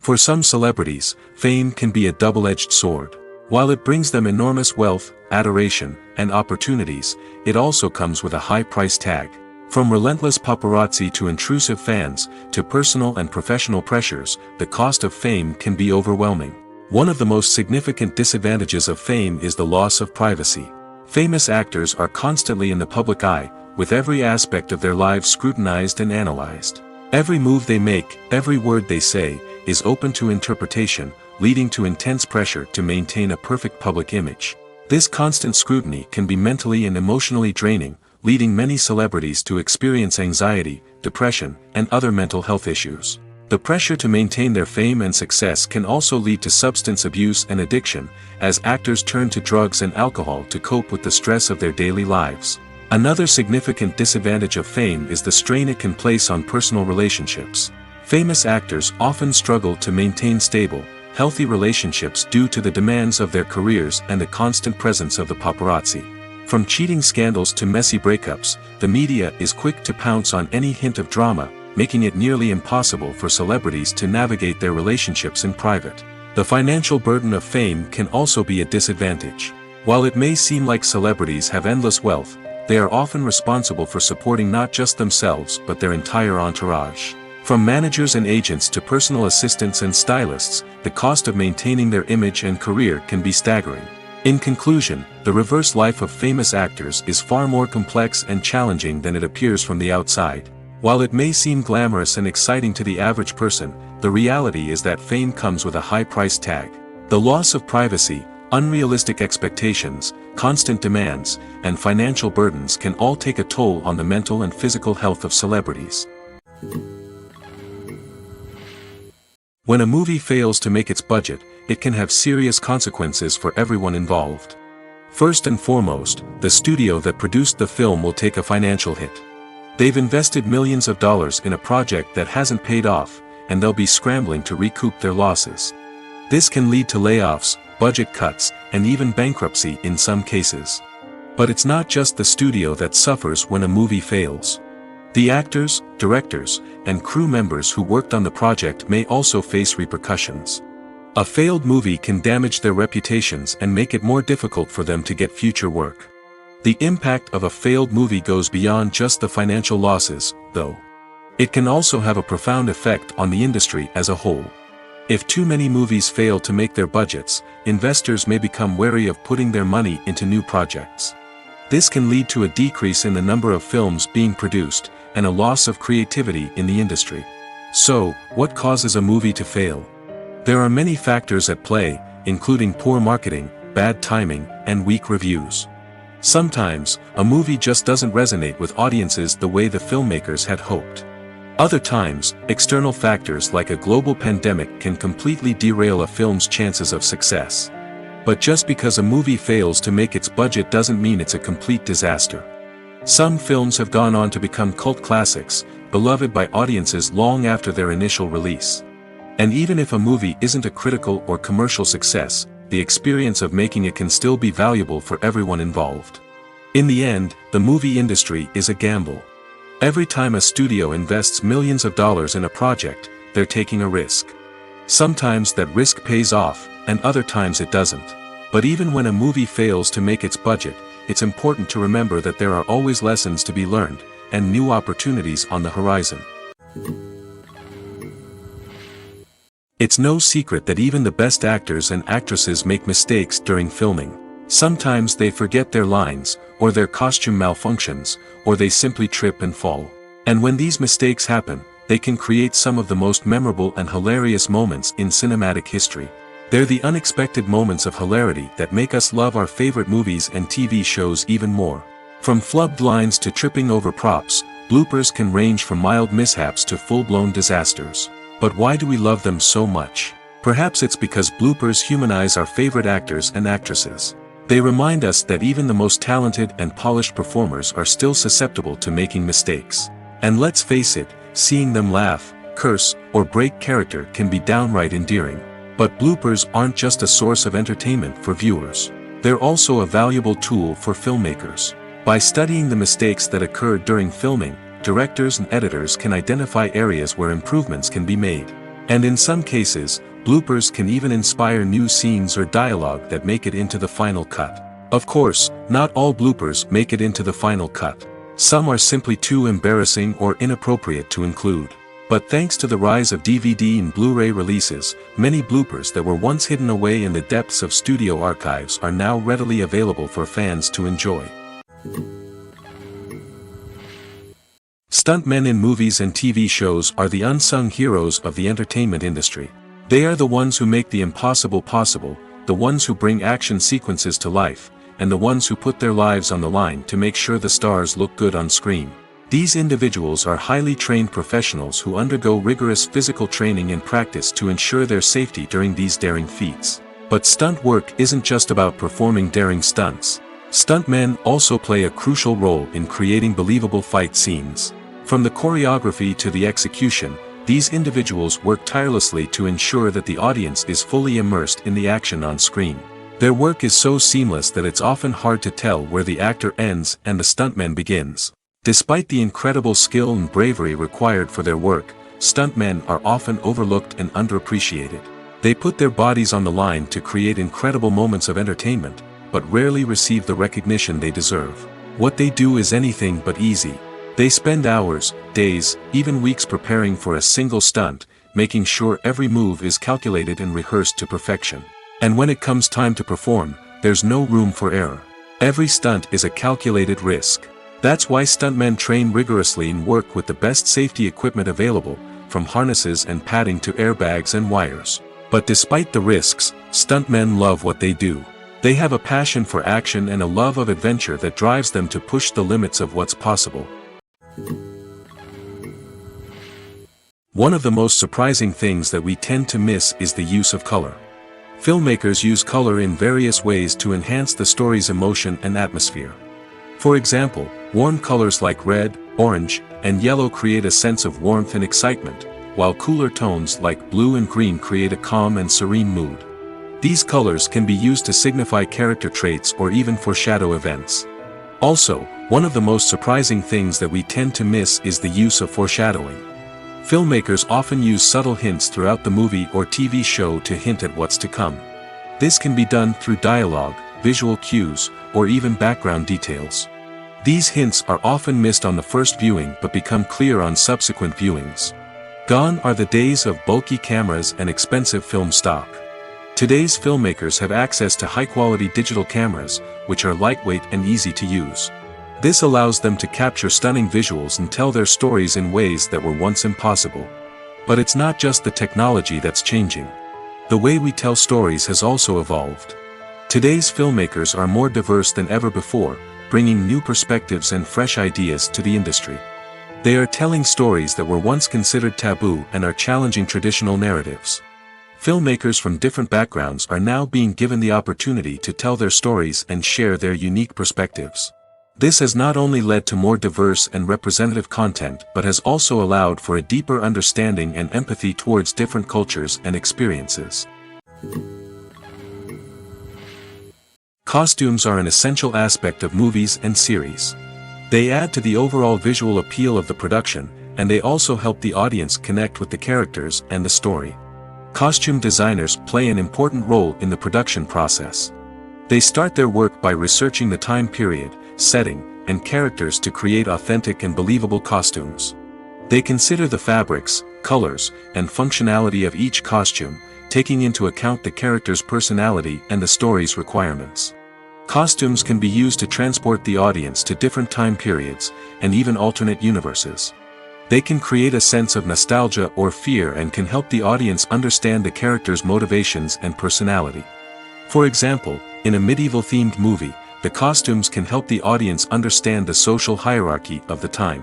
For some celebrities, fame can be a double-edged sword. While it brings them enormous wealth, adoration, and opportunities, it also comes with a high price tag. From relentless paparazzi to intrusive fans, to personal and professional pressures, the cost of fame can be overwhelming. One of the most significant disadvantages of fame is the loss of privacy. Famous actors are constantly in the public eye, with every aspect of their lives scrutinized and analyzed. Every move they make, every word they say, is open to interpretation, leading to intense pressure to maintain a perfect public image. This constant scrutiny can be mentally and emotionally draining, leading many celebrities to experience anxiety, depression, and other mental health issues. The pressure to maintain their fame and success can also lead to substance abuse and addiction, as actors turn to drugs and alcohol to cope with the stress of their daily lives. Another significant disadvantage of fame is the strain it can place on personal relationships. Famous actors often struggle to maintain stable, healthy relationships due to the demands of their careers and the constant presence of the paparazzi. From cheating scandals to messy breakups, the media is quick to pounce on any hint of drama, making it nearly impossible for celebrities to navigate their relationships in private. The financial burden of fame can also be a disadvantage. While it may seem like celebrities have endless wealth, they are often responsible for supporting not just themselves but their entire entourage. From managers and agents to personal assistants and stylists, the cost of maintaining their image and career can be staggering. In conclusion, the reverse life of famous actors is far more complex and challenging than it appears from the outside. While it may seem glamorous and exciting to the average person, the reality is that fame comes with a high price tag. The loss of privacy, unrealistic expectations, constant demands, and financial burdens can all take a toll on the mental and physical health of celebrities. When a movie fails to make its budget, it can have serious consequences for everyone involved. First and foremost, the studio that produced the film will take a financial hit. They've invested millions of dollars in a project that hasn't paid off, and they'll be scrambling to recoup their losses. This can lead to layoffs, budget cuts, and even bankruptcy in some cases. But it's not just the studio that suffers when a movie fails. The actors, directors, and crew members who worked on the project may also face repercussions. A failed movie can damage their reputations and make it more difficult for them to get future work. The impact of a failed movie goes beyond just the financial losses, though. It can also have a profound effect on the industry as a whole. If too many movies fail to make their budgets, investors may become wary of putting their money into new projects. This can lead to a decrease in the number of films being produced, and a loss of creativity in the industry. So, what causes a movie to fail? There are many factors at play, including poor marketing, bad timing, and weak reviews. Sometimes, a movie just doesn't resonate with audiences the way the filmmakers had hoped. Other times, external factors like a global pandemic can completely derail a film's chances of success. But just because a movie fails to make its budget doesn't mean it's a complete disaster. Some films have gone on to become cult classics, beloved by audiences long after their initial release. And even if a movie isn't a critical or commercial success, the experience of making it can still be valuable for everyone involved. In the end, the movie industry is a gamble. Every time a studio invests millions of dollars in a project, they're taking a risk. Sometimes that risk pays off, and other times it doesn't. But even when a movie fails to make its budget, it's important to remember that there are always lessons to be learned, and new opportunities on the horizon. It's no secret that even the best actors and actresses make mistakes during filming. Sometimes they forget their lines, or their costume malfunctions, or they simply trip and fall. And when these mistakes happen, they can create some of the most memorable and hilarious moments in cinematic history. They're the unexpected moments of hilarity that make us love our favorite movies and TV shows even more. From flubbed lines to tripping over props, bloopers can range from mild mishaps to full-blown disasters. But why do we love them so much? Perhaps it's because bloopers humanize our favorite actors and actresses. They remind us that even the most talented and polished performers are still susceptible to making mistakes. And let's face it, seeing them laugh, curse, or break character can be downright endearing. But bloopers aren't just a source of entertainment for viewers. They're also a valuable tool for filmmakers. By studying the mistakes that occurred during filming, directors and editors can identify areas where improvements can be made. And in some cases, bloopers can even inspire new scenes or dialogue that make it into the final cut. Of course, not all bloopers make it into the final cut. Some are simply too embarrassing or inappropriate to include. But thanks to the rise of DVD and Blu-ray releases, many bloopers that were once hidden away in the depths of studio archives are now readily available for fans to enjoy. Stuntmen in movies and TV shows are the unsung heroes of the entertainment industry. They are the ones who make the impossible possible, the ones who bring action sequences to life, and the ones who put their lives on the line to make sure the stars look good on screen. These individuals are highly trained professionals who undergo rigorous physical training and practice to ensure their safety during these daring feats. But stunt work isn't just about performing daring stunts. Stuntmen also play a crucial role in creating believable fight scenes. From the choreography to the execution, these individuals work tirelessly to ensure that the audience is fully immersed in the action on screen. Their work is so seamless that it's often hard to tell where the actor ends and the stuntman begins. Despite the incredible skill and bravery required for their work, stuntmen are often overlooked and underappreciated. They put their bodies on the line to create incredible moments of entertainment, but rarely receive the recognition they deserve. What they do is anything but easy. They spend hours, days, even weeks preparing for a single stunt, making sure every move is calculated and rehearsed to perfection. And when it comes time to perform, there's no room for error. Every stunt is a calculated risk. That's why stuntmen train rigorously and work with the best safety equipment available, from harnesses and padding to airbags and wires. But despite the risks, stuntmen love what they do. They have a passion for action and a love of adventure that drives them to push the limits of what's possible. One of the most surprising things that we tend to miss is the use of color. Filmmakers use color in various ways to enhance the story's emotion and atmosphere. For example, warm colors like red, orange, and yellow create a sense of warmth and excitement, while cooler tones like blue and green create a calm and serene mood. These colors can be used to signify character traits or even foreshadow events. Also, one of the most surprising things that we tend to miss is the use of foreshadowing. Filmmakers often use subtle hints throughout the movie or TV show to hint at what's to come. This can be done through dialogue, visual cues, or even background details. These hints are often missed on the first viewing but become clear on subsequent viewings. Gone are the days of bulky cameras and expensive film stock. Today's filmmakers have access to high-quality digital cameras, which are lightweight and easy to use. This allows them to capture stunning visuals and tell their stories in ways that were once impossible. But it's not just the technology that's changing. The way we tell stories has also evolved. Today's filmmakers are more diverse than ever before, bringing new perspectives and fresh ideas to the industry. They are telling stories that were once considered taboo and are challenging traditional narratives. Filmmakers from different backgrounds are now being given the opportunity to tell their stories and share their unique perspectives. This has not only led to more diverse and representative content but has also allowed for a deeper understanding and empathy towards different cultures and experiences. Costumes are an essential aspect of movies and series. They add to the overall visual appeal of the production, and they also help the audience connect with the characters and the story. Costume designers play an important role in the production process. They start their work by researching the time period, setting, and characters to create authentic and believable costumes. They consider the fabrics, colors, and functionality of each costume, taking into account the character's personality and the story's requirements. Costumes can be used to transport the audience to different time periods, and even alternate universes. They can create a sense of nostalgia or fear and can help the audience understand the character's motivations and personality. For example, in a medieval-themed movie, the costumes can help the audience understand the social hierarchy of the time.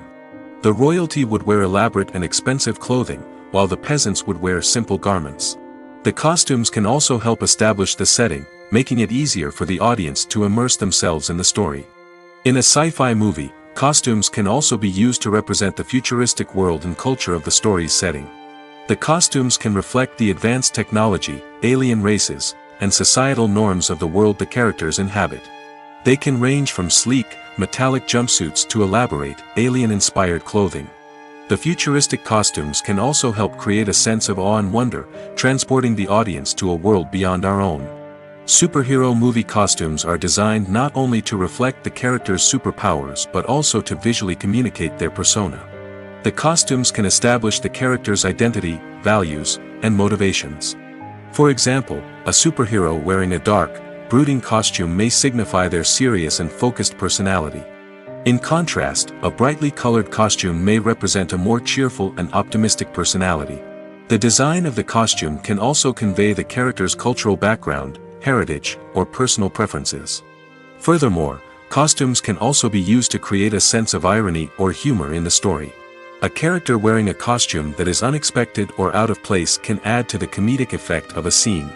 The royalty would wear elaborate and expensive clothing, while the peasants would wear simple garments. The costumes can also help establish the setting, making it easier for the audience to immerse themselves in the story. In a sci-fi movie, costumes can also be used to represent the futuristic world and culture of the story's setting. The costumes can reflect the advanced technology, alien races, and societal norms of the world the characters inhabit. They can range from sleek, metallic jumpsuits to elaborate, alien-inspired clothing. The futuristic costumes can also help create a sense of awe and wonder, transporting the audience to a world beyond our own. Superhero movie costumes are designed not only to reflect the character's superpowers but also to visually communicate their persona. The costumes can establish the character's identity, values, and motivations. For example, a superhero wearing a dark, brooding costume may signify their serious and focused personality. In contrast, a brightly colored costume may represent a more cheerful and optimistic personality. The design of the costume can also convey the character's cultural background, heritage, or personal preferences. Furthermore, costumes can also be used to create a sense of irony or humor in the story. A character wearing a costume that is unexpected or out of place can add to the comedic effect of a scene.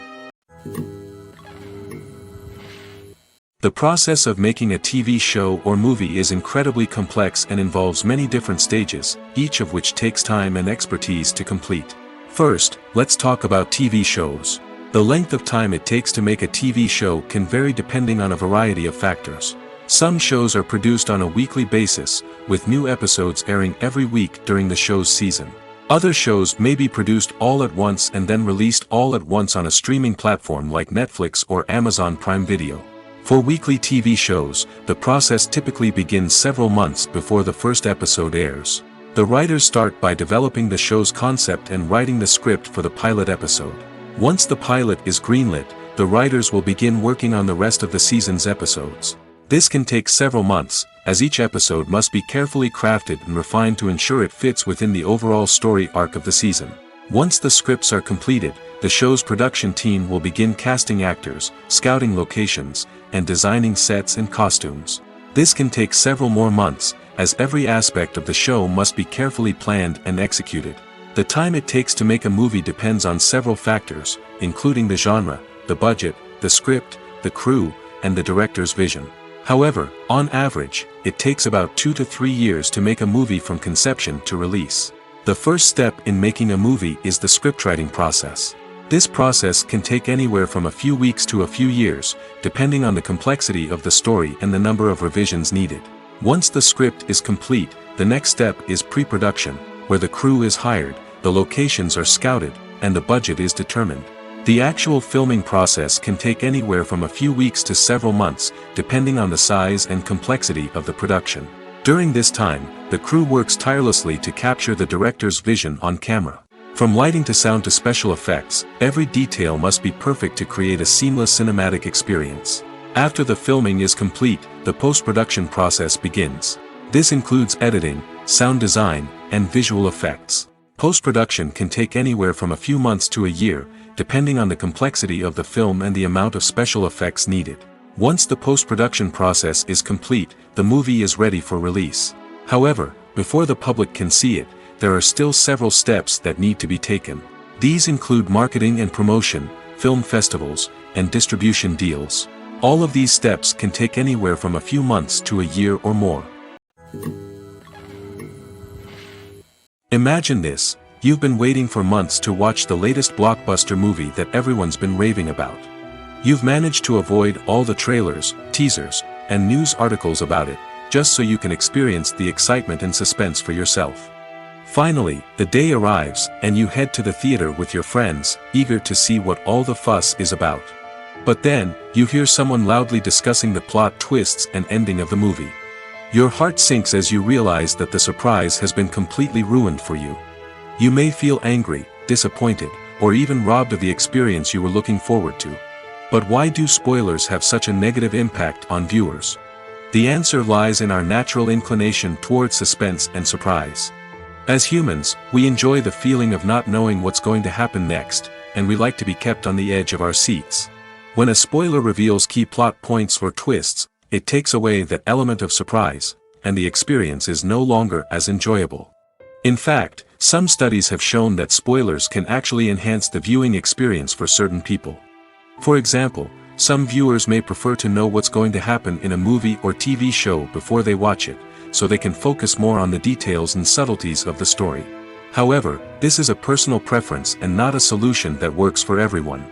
The process of making a TV show or movie is incredibly complex and involves many different stages, each of which takes time and expertise to complete. First, let's talk about TV shows. The length of time it takes to make a TV show can vary depending on a variety of factors. Some shows are produced on a weekly basis, with new episodes airing every week during the show's season. Other shows may be produced all at once and then released all at once on a streaming platform like Netflix or Amazon Prime Video. For weekly TV shows, the process typically begins several months before the first episode airs. The writers start by developing the show's concept and writing the script for the pilot episode. Once the pilot is greenlit, the writers will begin working on the rest of the season's episodes. This can take several months, as each episode must be carefully crafted and refined to ensure it fits within the overall story arc of the season. Once the scripts are completed, the show's production team will begin casting actors, scouting locations, and designing sets and costumes. This can take several more months, as every aspect of the show must be carefully planned and executed. The time it takes to make a movie depends on several factors, including the genre, the budget, the script, the crew, and the director's vision. However, on average, it takes about 2 to 3 years to make a movie from conception to release. The first step in making a movie is the scriptwriting process. This process can take anywhere from a few weeks to a few years, depending on the complexity of the story and the number of revisions needed. Once the script is complete, the next step is pre-production, where the crew is hired, the locations are scouted, and the budget is determined. The actual filming process can take anywhere from a few weeks to several months, depending on the size and complexity of the production. During this time, the crew works tirelessly to capture the director's vision on camera. From lighting to sound to special effects, every detail must be perfect to create a seamless cinematic experience. After the filming is complete, the post-production process begins. This includes editing, sound design, and visual effects. Post-production can take anywhere from a few months to a year, depending on the complexity of the film and the amount of special effects needed. Once the post-production process is complete, the movie is ready for release. However, before the public can see it, there are still several steps that need to be taken. These include marketing and promotion, film festivals, and distribution deals. All of these steps can take anywhere from a few months to a year or more. Imagine this: you've been waiting for months to watch the latest blockbuster movie that everyone's been raving about. You've managed to avoid all the trailers, teasers, and news articles about it, just so you can experience the excitement and suspense for yourself. Finally, the day arrives, and you head to the theater with your friends, eager to see what all the fuss is about. But then, you hear someone loudly discussing the plot twists and ending of the movie. Your heart sinks as you realize that the surprise has been completely ruined for you. You may feel angry, disappointed, or even robbed of the experience you were looking forward to. But why do spoilers have such a negative impact on viewers? The answer lies in our natural inclination towards suspense and surprise. As humans, we enjoy the feeling of not knowing what's going to happen next, and we like to be kept on the edge of our seats. When a spoiler reveals key plot points or twists, it takes away that element of surprise, and the experience is no longer as enjoyable. In fact, some studies have shown that spoilers can actually enhance the viewing experience for certain people. For example, some viewers may prefer to know what's going to happen in a movie or TV show before they watch it, so they can focus more on the details and subtleties of the story. However, this is a personal preference and not a solution that works for everyone.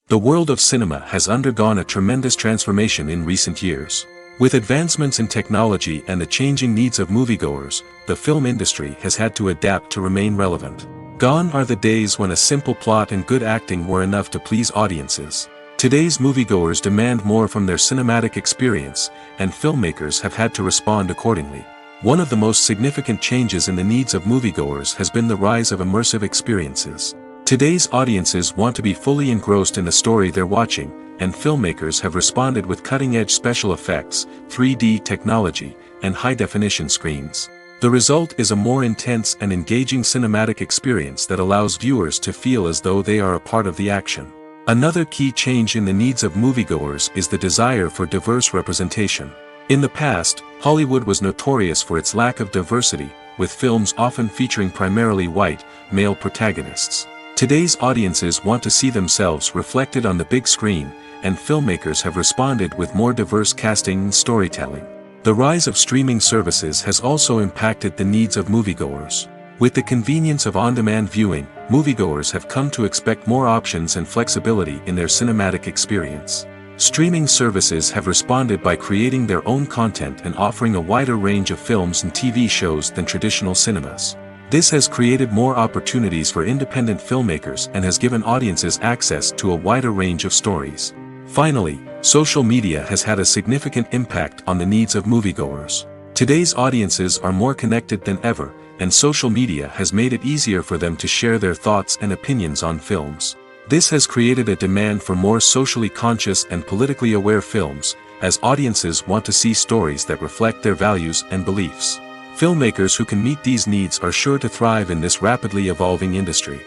The world of cinema has undergone a tremendous transformation in recent years. With advancements in technology and the changing needs of moviegoers, the film industry has had to adapt to remain relevant. Gone are the days when a simple plot and good acting were enough to please audiences. Today's moviegoers demand more from their cinematic experience, and filmmakers have had to respond accordingly. One of the most significant changes in the needs of moviegoers has been the rise of immersive experiences. Today's audiences want to be fully engrossed in the story they're watching, and filmmakers have responded with cutting-edge special effects, 3D technology, and high-definition screens. The result is a more intense and engaging cinematic experience that allows viewers to feel as though they are a part of the action. Another key change in the needs of moviegoers is the desire for diverse representation. In the past, Hollywood was notorious for its lack of diversity, with films often featuring primarily white, male protagonists. Today's audiences want to see themselves reflected on the big screen, and filmmakers have responded with more diverse casting and storytelling. The rise of streaming services has also impacted the needs of moviegoers. With the convenience of on-demand viewing, moviegoers have come to expect more options and flexibility in their cinematic experience. Streaming services have responded by creating their own content and offering a wider range of films and TV shows than traditional cinemas. This has created more opportunities for independent filmmakers and has given audiences access to a wider range of stories. Finally, social media has had a significant impact on the needs of moviegoers. Today's audiences are more connected than ever, and social media has made it easier for them to share their thoughts and opinions on films. This has created a demand for more socially conscious and politically aware films, as audiences want to see stories that reflect their values and beliefs. Filmmakers who can meet these needs are sure to thrive in this rapidly evolving industry.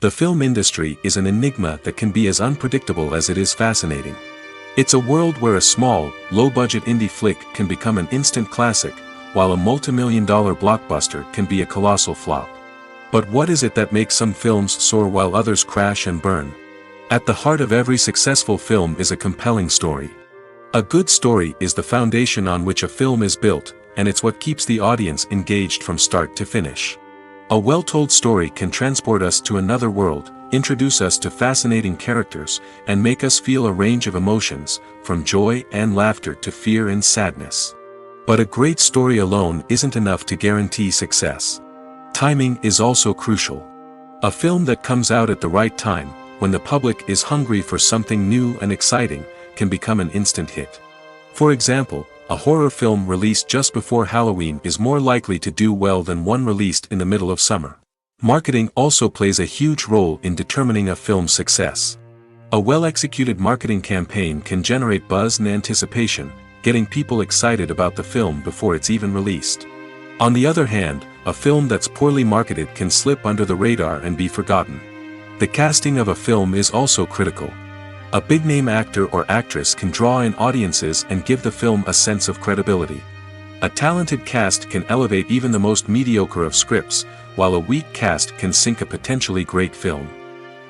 The film industry is an enigma that can be as unpredictable as it is fascinating. It's a world where a small, low-budget indie flick can become an instant classic, while a multi-million-dollar blockbuster can be a colossal flop. But what is it that makes some films soar while others crash and burn? At the heart of every successful film is a compelling story. A good story is the foundation on which a film is built, and it's what keeps the audience engaged from start to finish. A well-told story can transport us to another world, introduce us to fascinating characters, and make us feel a range of emotions, from joy and laughter to fear and sadness. But a great story alone isn't enough to guarantee success. Timing is also crucial. A film that comes out at the right time, when the public is hungry for something new and exciting, can become an instant hit. For example, a horror film released just before Halloween is more likely to do well than one released in the middle of summer. Marketing also plays a huge role in determining a film's success. A well-executed marketing campaign can generate buzz and anticipation, getting people excited about the film before it's even released. On the other hand, a film that's poorly marketed can slip under the radar and be forgotten. The casting of a film is also critical. A big-name actor or actress can draw in audiences and give the film a sense of credibility. A talented cast can elevate even the most mediocre of scripts, while a weak cast can sink a potentially great film.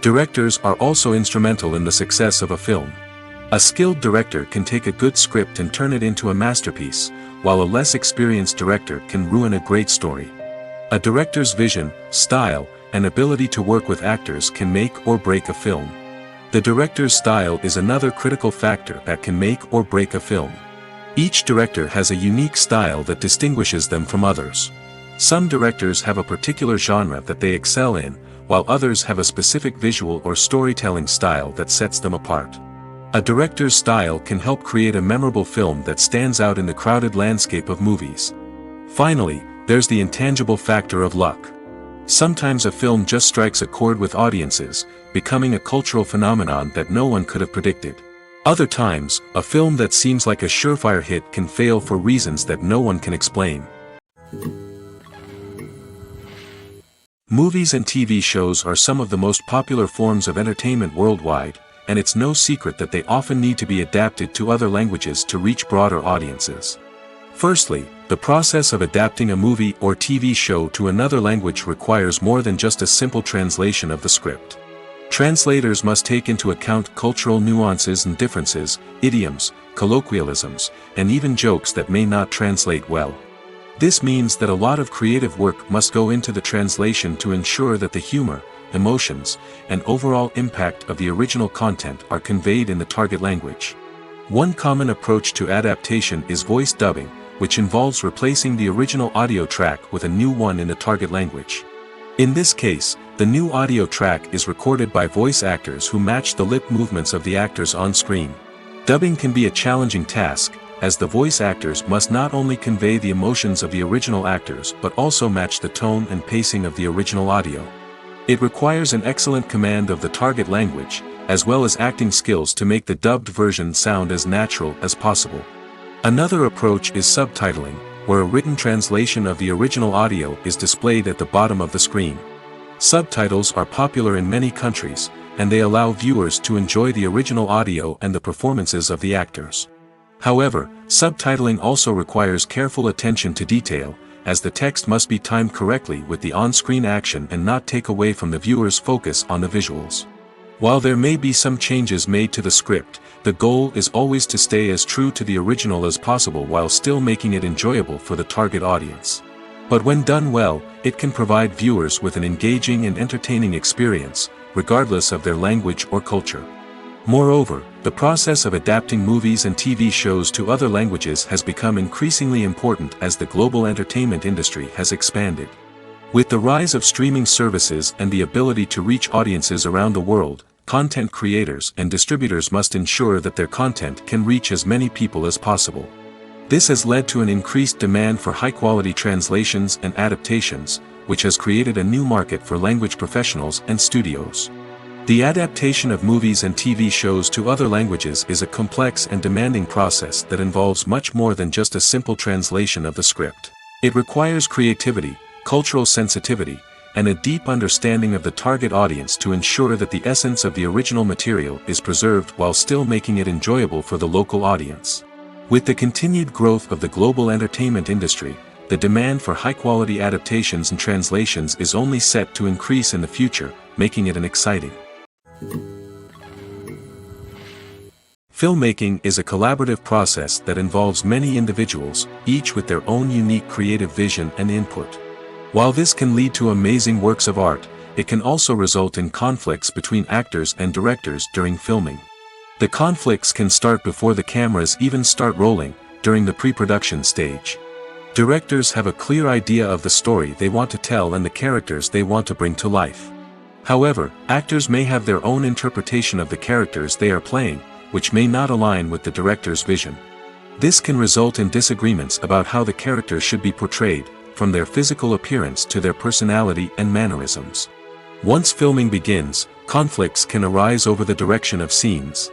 Directors are also instrumental in the success of a film. A skilled director can take a good script and turn it into a masterpiece, while a less experienced director can ruin a great story. A director's vision, style, and ability to work with actors can make or break a film. The director's style is another critical factor that can make or break a film. Each director has a unique style that distinguishes them from others. Some directors have a particular genre that they excel in, while others have a specific visual or storytelling style that sets them apart. A director's style can help create a memorable film that stands out in the crowded landscape of movies. Finally, there's the intangible factor of luck. Sometimes a film just strikes a chord with audiences, becoming a cultural phenomenon that no one could have predicted. Other times, a film that seems like a surefire hit can fail for reasons that no one can explain. Movies and TV shows are some of the most popular forms of entertainment worldwide, and it's no secret that they often need to be adapted to other languages to reach broader audiences. Firstly, the process of adapting a movie or TV show to another language requires more than just a simple translation of the script. Translators must take into account cultural nuances and differences, idioms, colloquialisms, and even jokes that may not translate well. This means that a lot of creative work must go into the translation to ensure that the humor, emotions, and overall impact of the original content are conveyed in the target language. One common approach to adaptation is voice dubbing, which involves replacing the original audio track with a new one in the target language. In this case, the new audio track is recorded by voice actors who match the lip movements of the actors on screen. Dubbing can be a challenging task, as the voice actors must not only convey the emotions of the original actors but also match the tone and pacing of the original audio. It requires an excellent command of the target language, as well as acting skills to make the dubbed version sound as natural as possible. Another approach is subtitling, where a written translation of the original audio is displayed at the bottom of the screen. Subtitles are popular in many countries, and they allow viewers to enjoy the original audio and the performances of the actors. However, subtitling also requires careful attention to detail, as the text must be timed correctly with the on-screen action and not take away from the viewer's focus on the visuals. While there may be some changes made to the script, the goal is always to stay as true to the original as possible while still making it enjoyable for the target audience. But when done well, it can provide viewers with an engaging and entertaining experience, regardless of their language or culture. Moreover, the process of adapting movies and TV shows to other languages has become increasingly important as the global entertainment industry has expanded. With the rise of streaming services and the ability to reach audiences around the world, content creators and distributors must ensure that their content can reach as many people as possible. This has led to an increased demand for high-quality translations and adaptations, which has created a new market for language professionals and studios. The adaptation of movies and TV shows to other languages is a complex and demanding process that involves much more than just a simple translation of the script. It requires creativity, cultural sensitivity, and a deep understanding of the target audience to ensure that the essence of the original material is preserved while still making it enjoyable for the local audience. With the continued growth of the global entertainment industry, the demand for high-quality adaptations and translations is only set to increase in the future, making it an exciting. Filmmaking is a collaborative process that involves many individuals, each with their own unique creative vision and input. While this can lead to amazing works of art, it can also result in conflicts between actors and directors during filming. The conflicts can start before the cameras even start rolling, during the pre-production stage. Directors have a clear idea of the story they want to tell and the characters they want to bring to life. However, actors may have their own interpretation of the characters they are playing, which may not align with the director's vision. This can result in disagreements about how the characters should be portrayed, from their physical appearance to their personality and mannerisms. Once filming begins, conflicts can arise over the direction of scenes.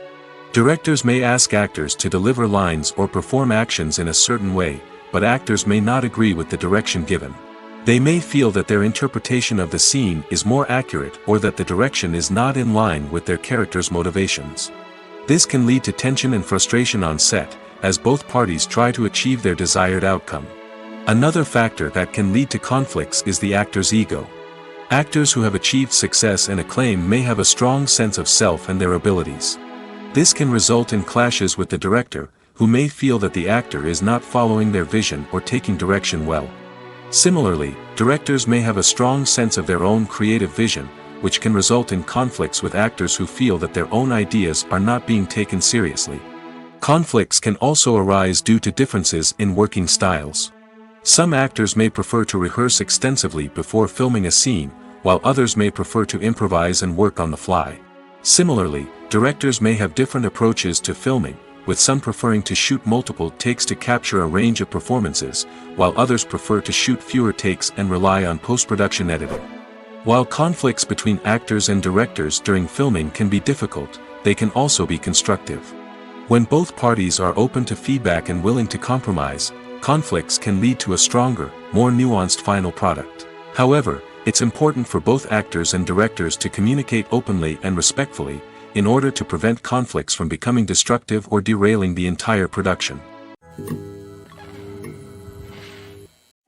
Directors may ask actors to deliver lines or perform actions in a certain way, but actors may not agree with the direction given. They may feel that their interpretation of the scene is more accurate or that the direction is not in line with their character's motivations. This can lead to tension and frustration on set, as both parties try to achieve their desired outcome. Another factor that can lead to conflicts is the actor's ego. Actors who have achieved success and acclaim may have a strong sense of self and their abilities. This can result in clashes with the director, who may feel that the actor is not following their vision or taking direction well. Similarly, directors may have a strong sense of their own creative vision, which can result in conflicts with actors who feel that their own ideas are not being taken seriously. Conflicts can also arise due to differences in working styles. Some actors may prefer to rehearse extensively before filming a scene, while others may prefer to improvise and work on the fly. Similarly, directors may have different approaches to filming, with some preferring to shoot multiple takes to capture a range of performances, while others prefer to shoot fewer takes and rely on post-production editing. While conflicts between actors and directors during filming can be difficult, they can also be constructive. When both parties are open to feedback and willing to compromise, conflicts can lead to a stronger, more nuanced final product. However, it's important for both actors and directors to communicate openly and respectfully, in order to prevent conflicts from becoming destructive or derailing the entire production.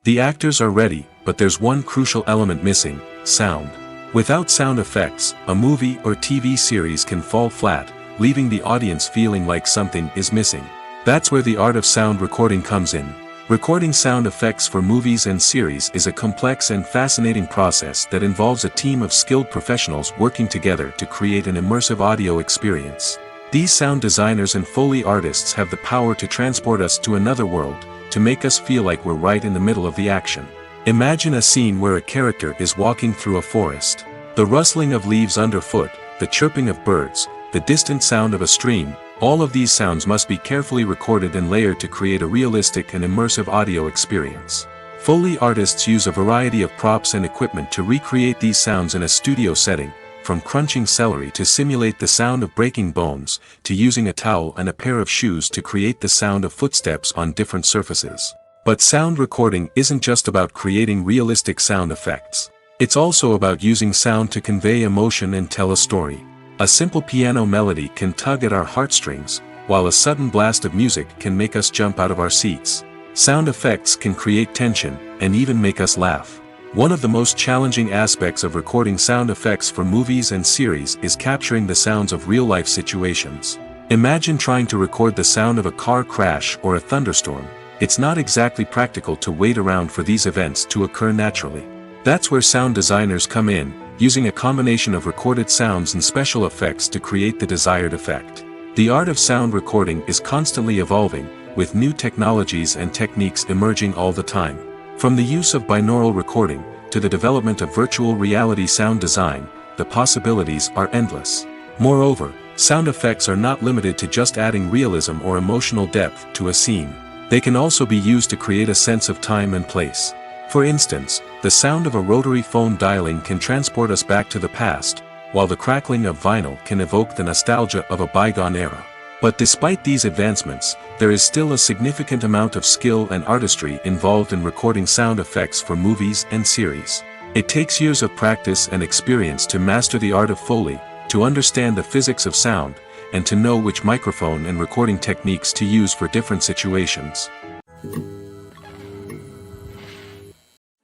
The actors are ready, but there's one crucial element missing: sound. Without sound effects, a movie or TV series can fall flat, leaving the audience feeling like something is missing. That's where the art of sound recording comes in. Recording sound effects for movies and series is a complex and fascinating process that involves a team of skilled professionals working together to create an immersive audio experience. These sound designers and Foley artists have the power to transport us to another world, to make us feel like we're right in the middle of the action. Imagine a scene where a character is walking through a forest. The rustling of leaves underfoot, the chirping of birds, the distant sound of a stream, all of these sounds must be carefully recorded and layered to create a realistic and immersive audio experience. Foley artists use a variety of props and equipment to recreate these sounds in a studio setting, from crunching celery to simulate the sound of breaking bones, to using a towel and a pair of shoes to create the sound of footsteps on different surfaces. But sound recording isn't just about creating realistic sound effects. It's also about using sound to convey emotion and tell a story. A simple piano melody can tug at our heartstrings, while a sudden blast of music can make us jump out of our seats. Sound effects can create tension, and even make us laugh. One of the most challenging aspects of recording sound effects for movies and series is capturing the sounds of real-life situations. Imagine trying to record the sound of a car crash or a thunderstorm. It's not exactly practical to wait around for these events to occur naturally. That's where sound designers come in, using a combination of recorded sounds and special effects to create the desired effect. The art of sound recording is constantly evolving, with new technologies and techniques emerging all the time. From the use of binaural recording, to the development of virtual reality sound design, the possibilities are endless. Moreover, sound effects are not limited to just adding realism or emotional depth to a scene. They can also be used to create a sense of time and place. For instance, the sound of a rotary phone dialing can transport us back to the past, while the crackling of vinyl can evoke the nostalgia of a bygone era. But despite these advancements, there is still a significant amount of skill and artistry involved in recording sound effects for movies and series. It takes years of practice and experience to master the art of Foley, to understand the physics of sound, and to know which microphone and recording techniques to use for different situations.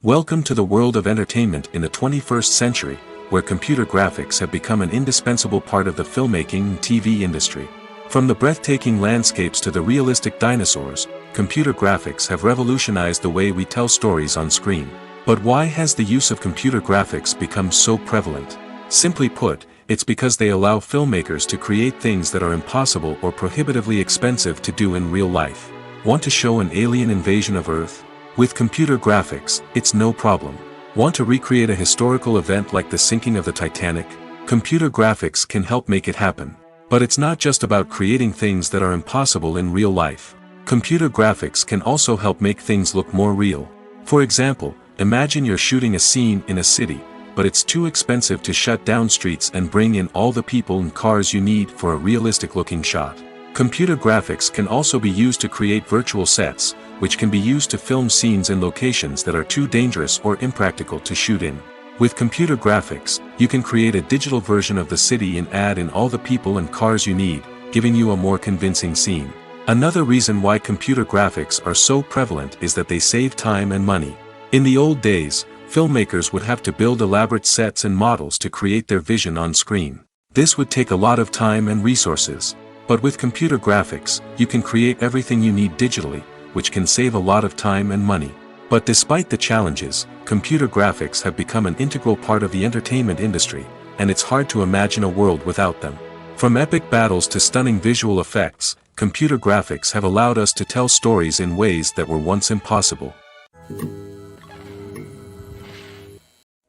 Welcome to the world of entertainment in the 21st century, where computer graphics have become an indispensable part of the filmmaking and TV industry. From the breathtaking landscapes to the realistic dinosaurs, computer graphics have revolutionized the way we tell stories on screen. But why has the use of computer graphics become so prevalent? Simply put, it's because they allow filmmakers to create things that are impossible or prohibitively expensive to do in real life. Want to show an alien invasion of Earth? With computer graphics, it's no problem. Want to recreate a historical event like the sinking of the Titanic? Computer graphics can help make it happen. But it's not just about creating things that are impossible in real life. Computer graphics can also help make things look more real. For example, imagine you're shooting a scene in a city, but it's too expensive to shut down streets and bring in all the people and cars you need for a realistic-looking shot. Computer graphics can also be used to create virtual sets, which can be used to film scenes in locations that are too dangerous or impractical to shoot in. With computer graphics, you can create a digital version of the city and add in all the people and cars you need, giving you a more convincing scene. Another reason why computer graphics are so prevalent is that they save time and money. In the old days, filmmakers would have to build elaborate sets and models to create their vision on screen. This would take a lot of time and resources. But with computer graphics, you can create everything you need digitally, which can save a lot of time and money. But despite the challenges, computer graphics have become an integral part of the entertainment industry, and it's hard to imagine a world without them. From epic battles to stunning visual effects, computer graphics have allowed us to tell stories in ways that were once impossible.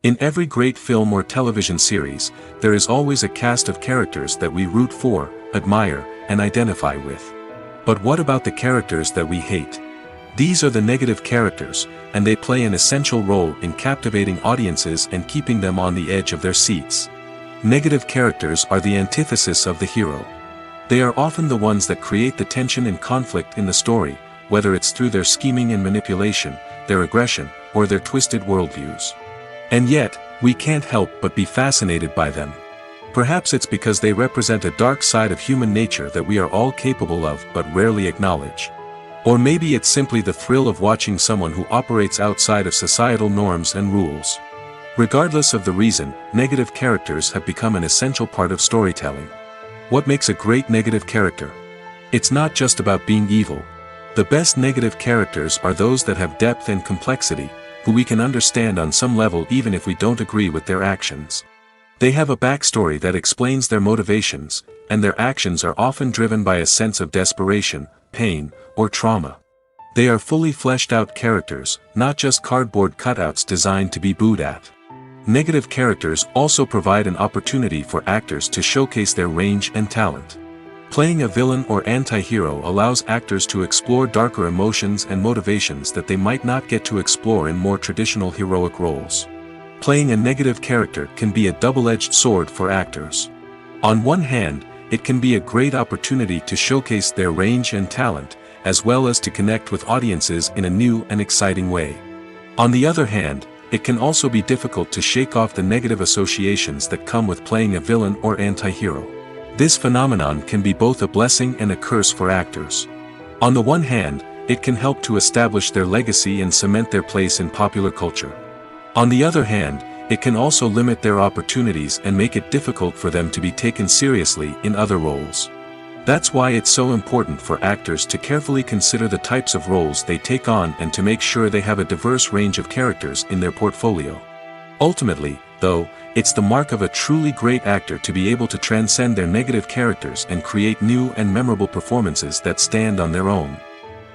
In every great film or television series, there is always a cast of characters that we root for, admire, and identify with. But what about the characters that we hate? These are the negative characters, and they play an essential role in captivating audiences and keeping them on the edge of their seats. Negative characters are the antithesis of the hero. They are often the ones that create the tension and conflict in the story, whether it's through their scheming and manipulation, their aggression, or their twisted worldviews. And yet, we can't help but be fascinated by them. Perhaps it's because they represent a dark side of human nature that we are all capable of but rarely acknowledge. Or maybe it's simply the thrill of watching someone who operates outside of societal norms and rules. Regardless of the reason, negative characters have become an essential part of storytelling. What makes a great negative character? It's not just about being evil. The best negative characters are those that have depth and complexity, who we can understand on some level even if we don't agree with their actions. They have a backstory that explains their motivations, and their actions are often driven by a sense of desperation, pain, or trauma. They are fully fleshed out characters, not just cardboard cutouts designed to be booed at. Negative characters also provide an opportunity for actors to showcase their range and talent. Playing a villain or anti-hero allows actors to explore darker emotions and motivations that they might not get to explore in more traditional heroic roles. Playing a negative character can be a double-edged sword for actors. On one hand, it can be a great opportunity to showcase their range and talent, as well as to connect with audiences in a new and exciting way. On the other hand, it can also be difficult to shake off the negative associations that come with playing a villain or anti-hero. This phenomenon can be both a blessing and a curse for actors. On the one hand, it can help to establish their legacy and cement their place in popular culture. On the other hand, it can also limit their opportunities and make it difficult for them to be taken seriously in other roles. That's why it's so important for actors to carefully consider the types of roles they take on and to make sure they have a diverse range of characters in their portfolio. Ultimately, though, it's the mark of a truly great actor to be able to transcend their negative characters and create new and memorable performances that stand on their own.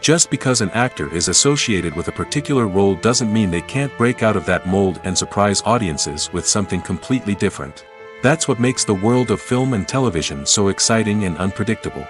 Just because an actor is associated with a particular role doesn't mean they can't break out of that mold and surprise audiences with something completely different. That's what makes the world of film and television so exciting and unpredictable.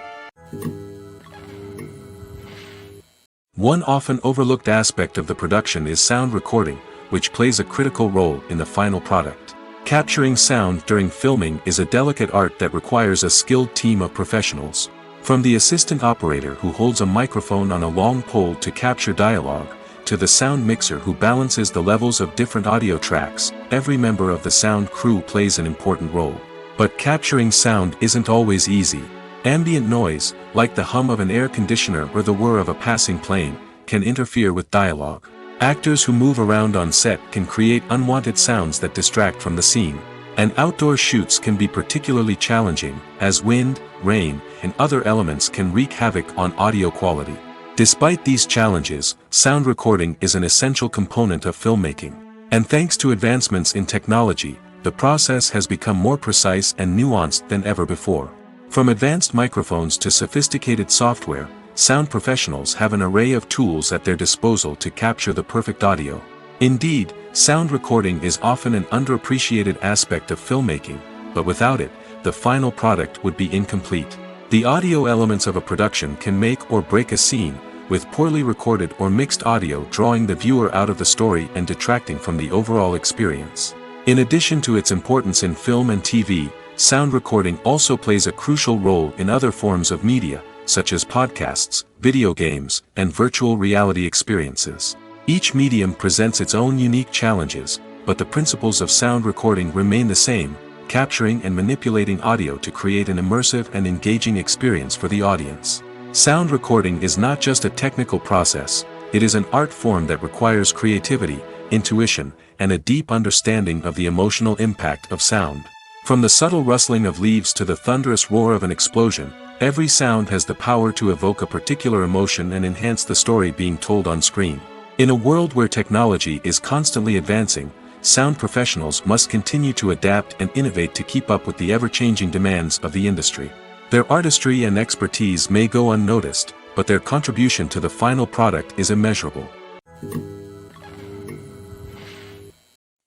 One often overlooked aspect of the production is sound recording, which plays a critical role in the final product. Capturing sound during filming is a delicate art that requires a skilled team of professionals. From the assistant operator who holds a microphone on a long pole to capture dialogue, to the sound mixer who balances the levels of different audio tracks, every member of the sound crew plays an important role. But capturing sound isn't always easy. Ambient noise, like the hum of an air conditioner or the whir of a passing plane, can interfere with dialogue. Actors who move around on set can create unwanted sounds that distract from the scene. And outdoor shoots can be particularly challenging, as wind, rain, and other elements can wreak havoc on audio quality. Despite these challenges, sound recording is an essential component of filmmaking. And thanks to advancements in technology, the process has become more precise and nuanced than ever before. From advanced microphones to sophisticated software, sound professionals have an array of tools at their disposal to capture the perfect audio. Indeed, sound recording is often an underappreciated aspect of filmmaking, but without it, the final product would be incomplete. The audio elements of a production can make or break a scene, with poorly recorded or mixed audio drawing the viewer out of the story and detracting from the overall experience. In addition to its importance in film and TV, sound recording also plays a crucial role in other forms of media, such as podcasts, video games, and virtual reality experiences. Each medium presents its own unique challenges, but the principles of sound recording remain the same, capturing and manipulating audio to create an immersive and engaging experience for the audience. Sound recording is not just a technical process, it is an art form that requires creativity, intuition, and a deep understanding of the emotional impact of sound. From the subtle rustling of leaves to the thunderous roar of an explosion, every sound has the power to evoke a particular emotion and enhance the story being told on screen. In a world where technology is constantly advancing, sound professionals must continue to adapt and innovate to keep up with the ever-changing demands of the industry. Their artistry and expertise may go unnoticed, but their contribution to the final product is immeasurable.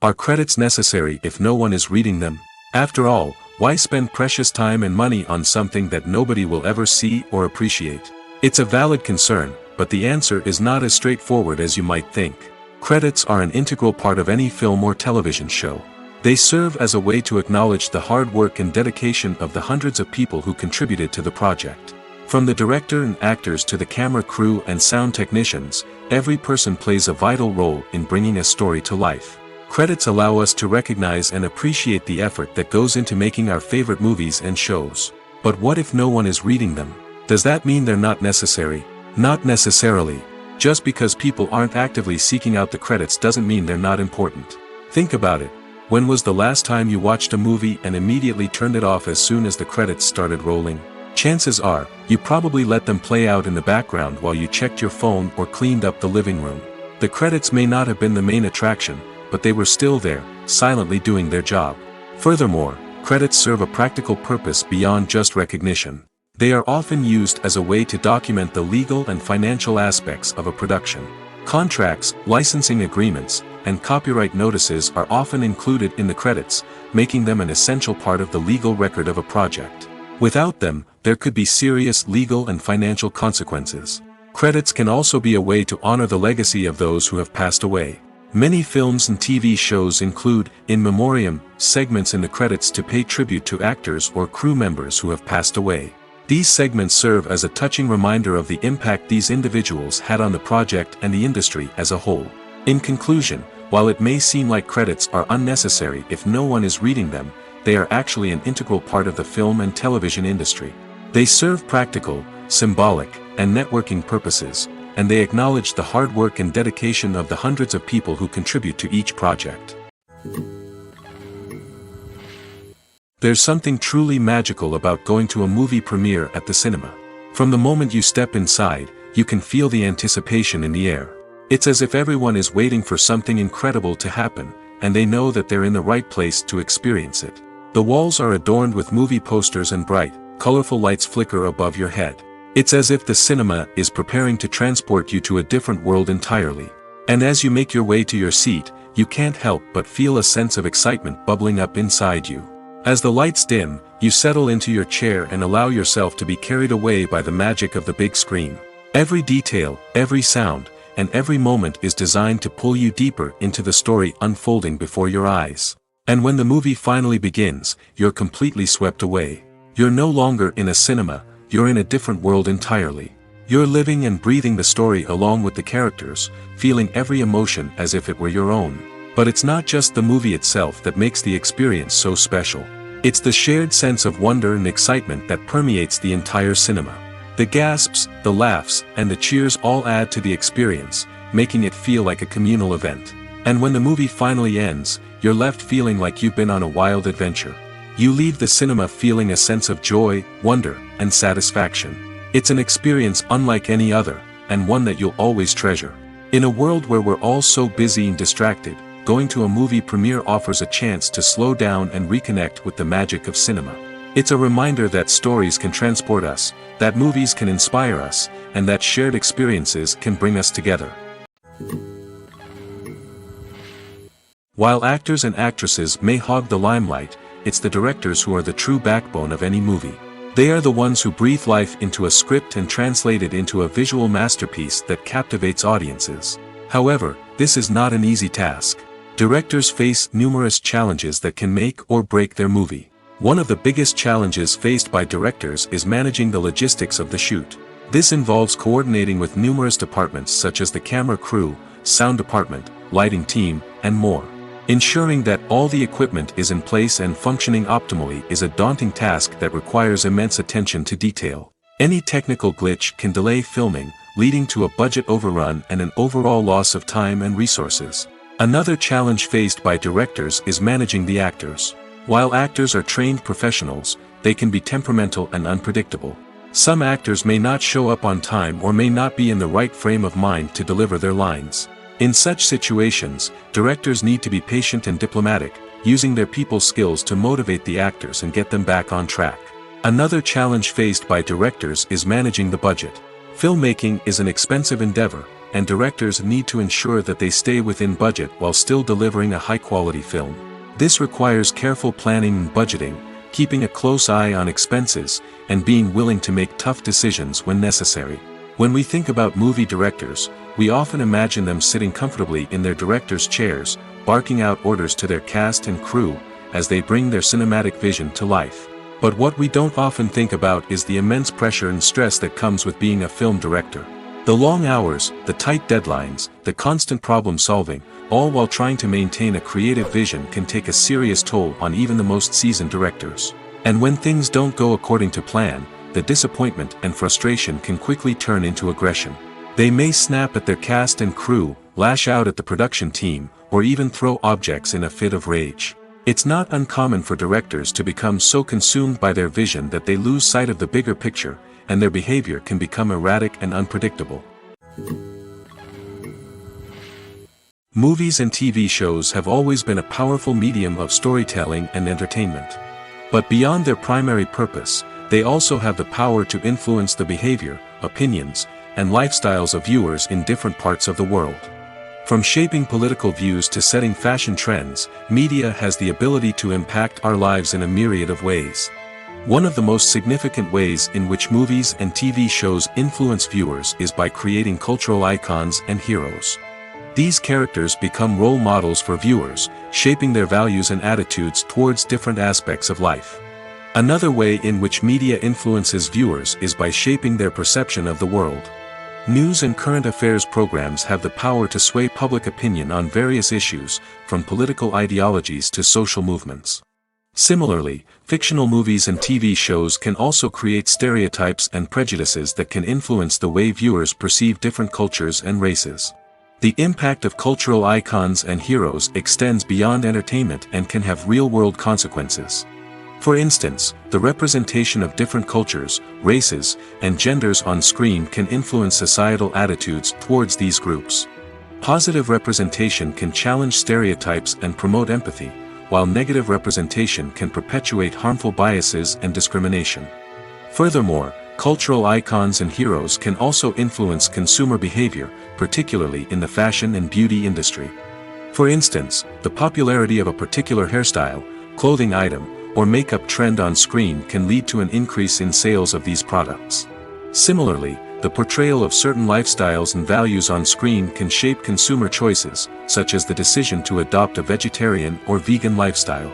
Are credits necessary if no one is reading them? After all, why spend precious time and money on something that nobody will ever see or appreciate? It's a valid concern, but the answer is not as straightforward as you might think. Credits are an integral part of any film or television show. They serve as a way to acknowledge the hard work and dedication of the hundreds of people who contributed to the project. From the director and actors to the camera crew and sound technicians, every person plays a vital role in bringing a story to life. Credits allow us to recognize and appreciate the effort that goes into making our favorite movies and shows. But what if no one is reading them? Does that mean they're not necessary? Not necessarily. Just because people aren't actively seeking out the credits doesn't mean they're not important. Think about it. When was the last time you watched a movie and immediately turned it off as soon as the credits started rolling? Chances are, you probably let them play out in the background while you checked your phone or cleaned up the living room. The credits may not have been the main attraction, but they were still there, silently doing their job. Furthermore, credits serve a practical purpose beyond just recognition. They are often used as a way to document the legal and financial aspects of a production. Contracts, licensing agreements, and copyright notices are often included in the credits, making them an essential part of the legal record of a project. Without them, there could be serious legal and financial consequences. Credits can also be a way to honor the legacy of those who have passed away. Many films and TV shows include, in memoriam, segments in the credits to pay tribute to actors or crew members who have passed away. These segments serve as a touching reminder of the impact these individuals had on the project and the industry as a whole. In conclusion, while it may seem like credits are unnecessary if no one is reading them, they are actually an integral part of the film and television industry. They serve practical, symbolic, and networking purposes, and they acknowledge the hard work and dedication of the hundreds of people who contribute to each project. There's something truly magical about going to a movie premiere at the cinema. From the moment you step inside, you can feel the anticipation in the air. It's as if everyone is waiting for something incredible to happen, and they know that they're in the right place to experience it. The walls are adorned with movie posters and bright, colorful lights flicker above your head. It's as if the cinema is preparing to transport you to a different world entirely. And as you make your way to your seat, you can't help but feel a sense of excitement bubbling up inside you. As the lights dim, you settle into your chair and allow yourself to be carried away by the magic of the big screen. Every detail, every sound, and every moment is designed to pull you deeper into the story unfolding before your eyes. And when the movie finally begins, you're completely swept away. You're no longer in a cinema, you're in a different world entirely. You're living and breathing the story along with the characters, feeling every emotion as if it were your own. But it's not just the movie itself that makes the experience so special. It's the shared sense of wonder and excitement that permeates the entire cinema. The gasps, the laughs, and the cheers all add to the experience, making it feel like a communal event. And when the movie finally ends, you're left feeling like you've been on a wild adventure. You leave the cinema feeling a sense of joy, wonder, and satisfaction. It's an experience unlike any other, and one that you'll always treasure. In a world where we're all so busy and distracted, going to a movie premiere offers a chance to slow down and reconnect with the magic of cinema. It's a reminder that stories can transport us, that movies can inspire us, and that shared experiences can bring us together. While actors and actresses may hog the limelight, it's the directors who are the true backbone of any movie. They are the ones who breathe life into a script and translate it into a visual masterpiece that captivates audiences. However, this is not an easy task. Directors face numerous challenges that can make or break their movie. One of the biggest challenges faced by directors is managing the logistics of the shoot. This involves coordinating with numerous departments such as the camera crew, sound department, lighting team, and more. Ensuring that all the equipment is in place and functioning optimally is a daunting task that requires immense attention to detail. Any technical glitch can delay filming, leading to a budget overrun and an overall loss of time and resources. Another challenge faced by directors is managing the actors. While actors are trained professionals, they can be temperamental and unpredictable. Some actors may not show up on time or may not be in the right frame of mind to deliver their lines. In such situations, directors need to be patient and diplomatic, using their people skills to motivate the actors and get them back on track. Another challenge faced by directors is managing the budget. Filmmaking is an expensive endeavor, and directors need to ensure that they stay within budget while still delivering a high-quality film. This requires careful planning and budgeting, keeping a close eye on expenses, and being willing to make tough decisions when necessary. When we think about movie directors, we often imagine them sitting comfortably in their director's chairs, barking out orders to their cast and crew, as they bring their cinematic vision to life. But what we don't often think about is the immense pressure and stress that comes with being a film director. The long hours, the tight deadlines, the constant problem solving, all while trying to maintain a creative vision can take a serious toll on even the most seasoned directors. And when things don't go according to plan, the disappointment and frustration can quickly turn into aggression. They may snap at their cast and crew, lash out at the production team, or even throw objects in a fit of rage. It's not uncommon for directors to become so consumed by their vision that they lose sight of the bigger picture, and their behavior can become erratic and unpredictable. Movies and TV shows have always been a powerful medium of storytelling and entertainment. But beyond their primary purpose, they also have the power to influence the behavior, opinions, and lifestyles of viewers in different parts of the world. From shaping political views to setting fashion trends, media has the ability to impact our lives in a myriad of ways. One of the most significant ways in which movies and TV shows influence viewers is by creating cultural icons and heroes. These characters become role models for viewers, shaping their values and attitudes towards different aspects of life. Another way in which media influences viewers is by shaping their perception of the world. News and current affairs programs have the power to sway public opinion on various issues, from political ideologies to social movements. Similarly, fictional movies and TV shows can also create stereotypes and prejudices that can influence the way viewers perceive different cultures and races. The impact of cultural icons and heroes extends beyond entertainment and can have real-world consequences. For instance, the representation of different cultures, races, and genders on screen can influence societal attitudes towards these groups. Positive representation can challenge stereotypes and promote empathy, while negative representation can perpetuate harmful biases and discrimination. Furthermore, cultural icons and heroes can also influence consumer behavior, particularly in the fashion and beauty industry. For instance, the popularity of a particular hairstyle, clothing item, or makeup trend on screen can lead to an increase in sales of these products. Similarly, the portrayal of certain lifestyles and values on screen can shape consumer choices, such as the decision to adopt a vegetarian or vegan lifestyle.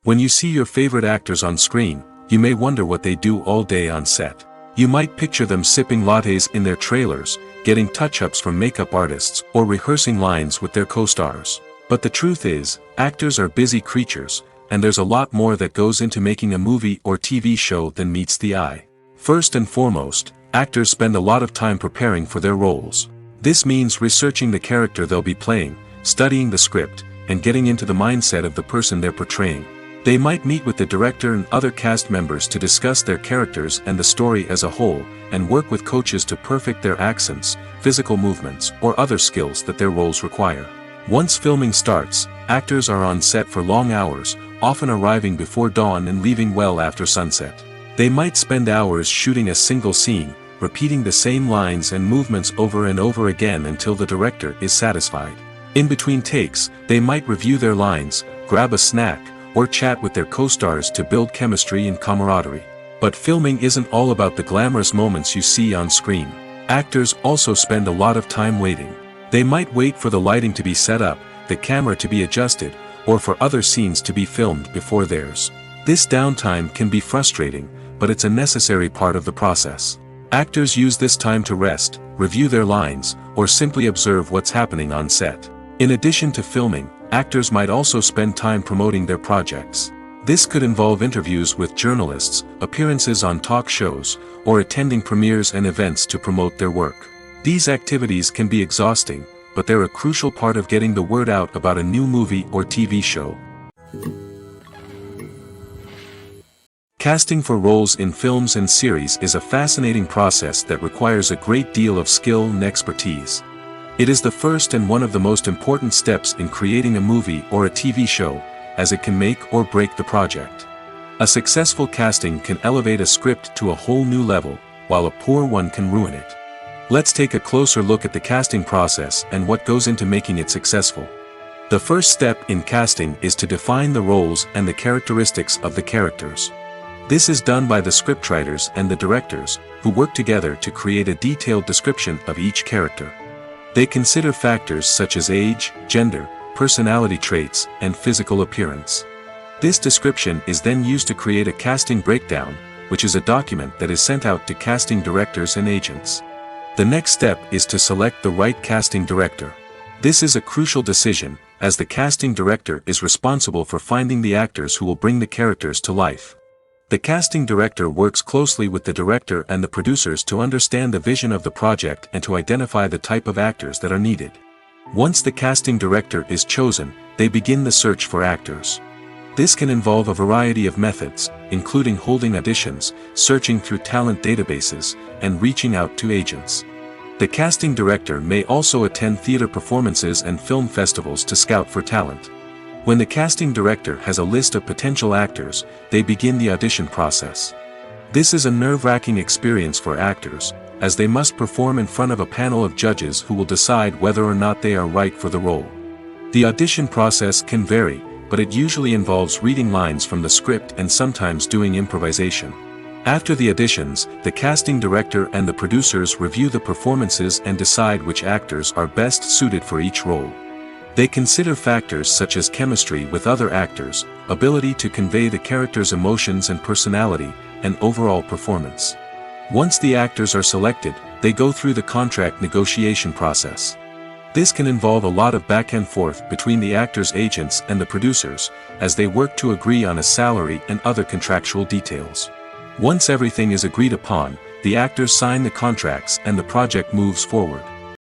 When you see your favorite actors on screen, you may wonder what they do all day on set. You might picture them sipping lattes in their trailers, getting touch-ups from makeup artists, or rehearsing lines with their co-stars. But the truth is, actors are busy creatures, and there's a lot more that goes into making a movie or TV show than meets the eye. First and foremost, actors spend a lot of time preparing for their roles. This means researching the character they'll be playing, studying the script, and getting into the mindset of the person they're portraying. They might meet with the director and other cast members to discuss their characters and the story as a whole, and work with coaches to perfect their accents, physical movements, or other skills that their roles require. Once filming starts, actors are on set for long hours, often arriving before dawn and leaving well after sunset. They might spend hours shooting a single scene, repeating the same lines and movements over and over again until the director is satisfied. In between takes, they might review their lines, grab a snack, or chat with their co-stars to build chemistry and camaraderie. But filming isn't all about the glamorous moments you see on screen. Actors also spend a lot of time waiting. They might wait for the lighting to be set up, the camera to be adjusted, or for other scenes to be filmed before theirs. This downtime can be frustrating, but it's a necessary part of the process. Actors use this time to rest, review their lines, or simply observe what's happening on set. In addition to filming, actors might also spend time promoting their projects. This could involve interviews with journalists, appearances on talk shows, or attending premieres and events to promote their work. These activities can be exhausting, but they're a crucial part of getting the word out about a new movie or TV show. Casting for roles in films and series is a fascinating process that requires a great deal of skill and expertise. It is the first and one of the most important steps in creating a movie or a TV show, as it can make or break the project. A successful casting can elevate a script to a whole new level, while a poor one can ruin it. Let's take a closer look at the casting process and what goes into making it successful. The first step in casting is to define the roles and the characteristics of the characters. This is done by the scriptwriters and the directors, who work together to create a detailed description of each character. They consider factors such as age, gender, personality traits, and physical appearance. This description is then used to create a casting breakdown, which is a document that is sent out to casting directors and agents. The next step is to select the right casting director. This is a crucial decision, as the casting director is responsible for finding the actors who will bring the characters to life. The casting director works closely with the director and the producers to understand the vision of the project and to identify the type of actors that are needed. Once the casting director is chosen, they begin the search for actors. This can involve a variety of methods, including holding auditions, searching through talent databases, and reaching out to agents. The casting director may also attend theater performances and film festivals to scout for talent. When the casting director has a list of potential actors, they begin the audition process. This is a nerve-wracking experience for actors, as they must perform in front of a panel of judges who will decide whether or not they are right for the role. The audition process can vary, but it usually involves reading lines from the script and sometimes doing improvisation. After the auditions, the casting director and the producers review the performances and decide which actors are best suited for each role. They consider factors such as chemistry with other actors, ability to convey the character's emotions and personality, and overall performance. Once the actors are selected, they go through the contract negotiation process. This can involve a lot of back and forth between the actors' agents and the producers, as they work to agree on a salary and other contractual details. Once everything is agreed upon, the actors sign the contracts and the project moves forward.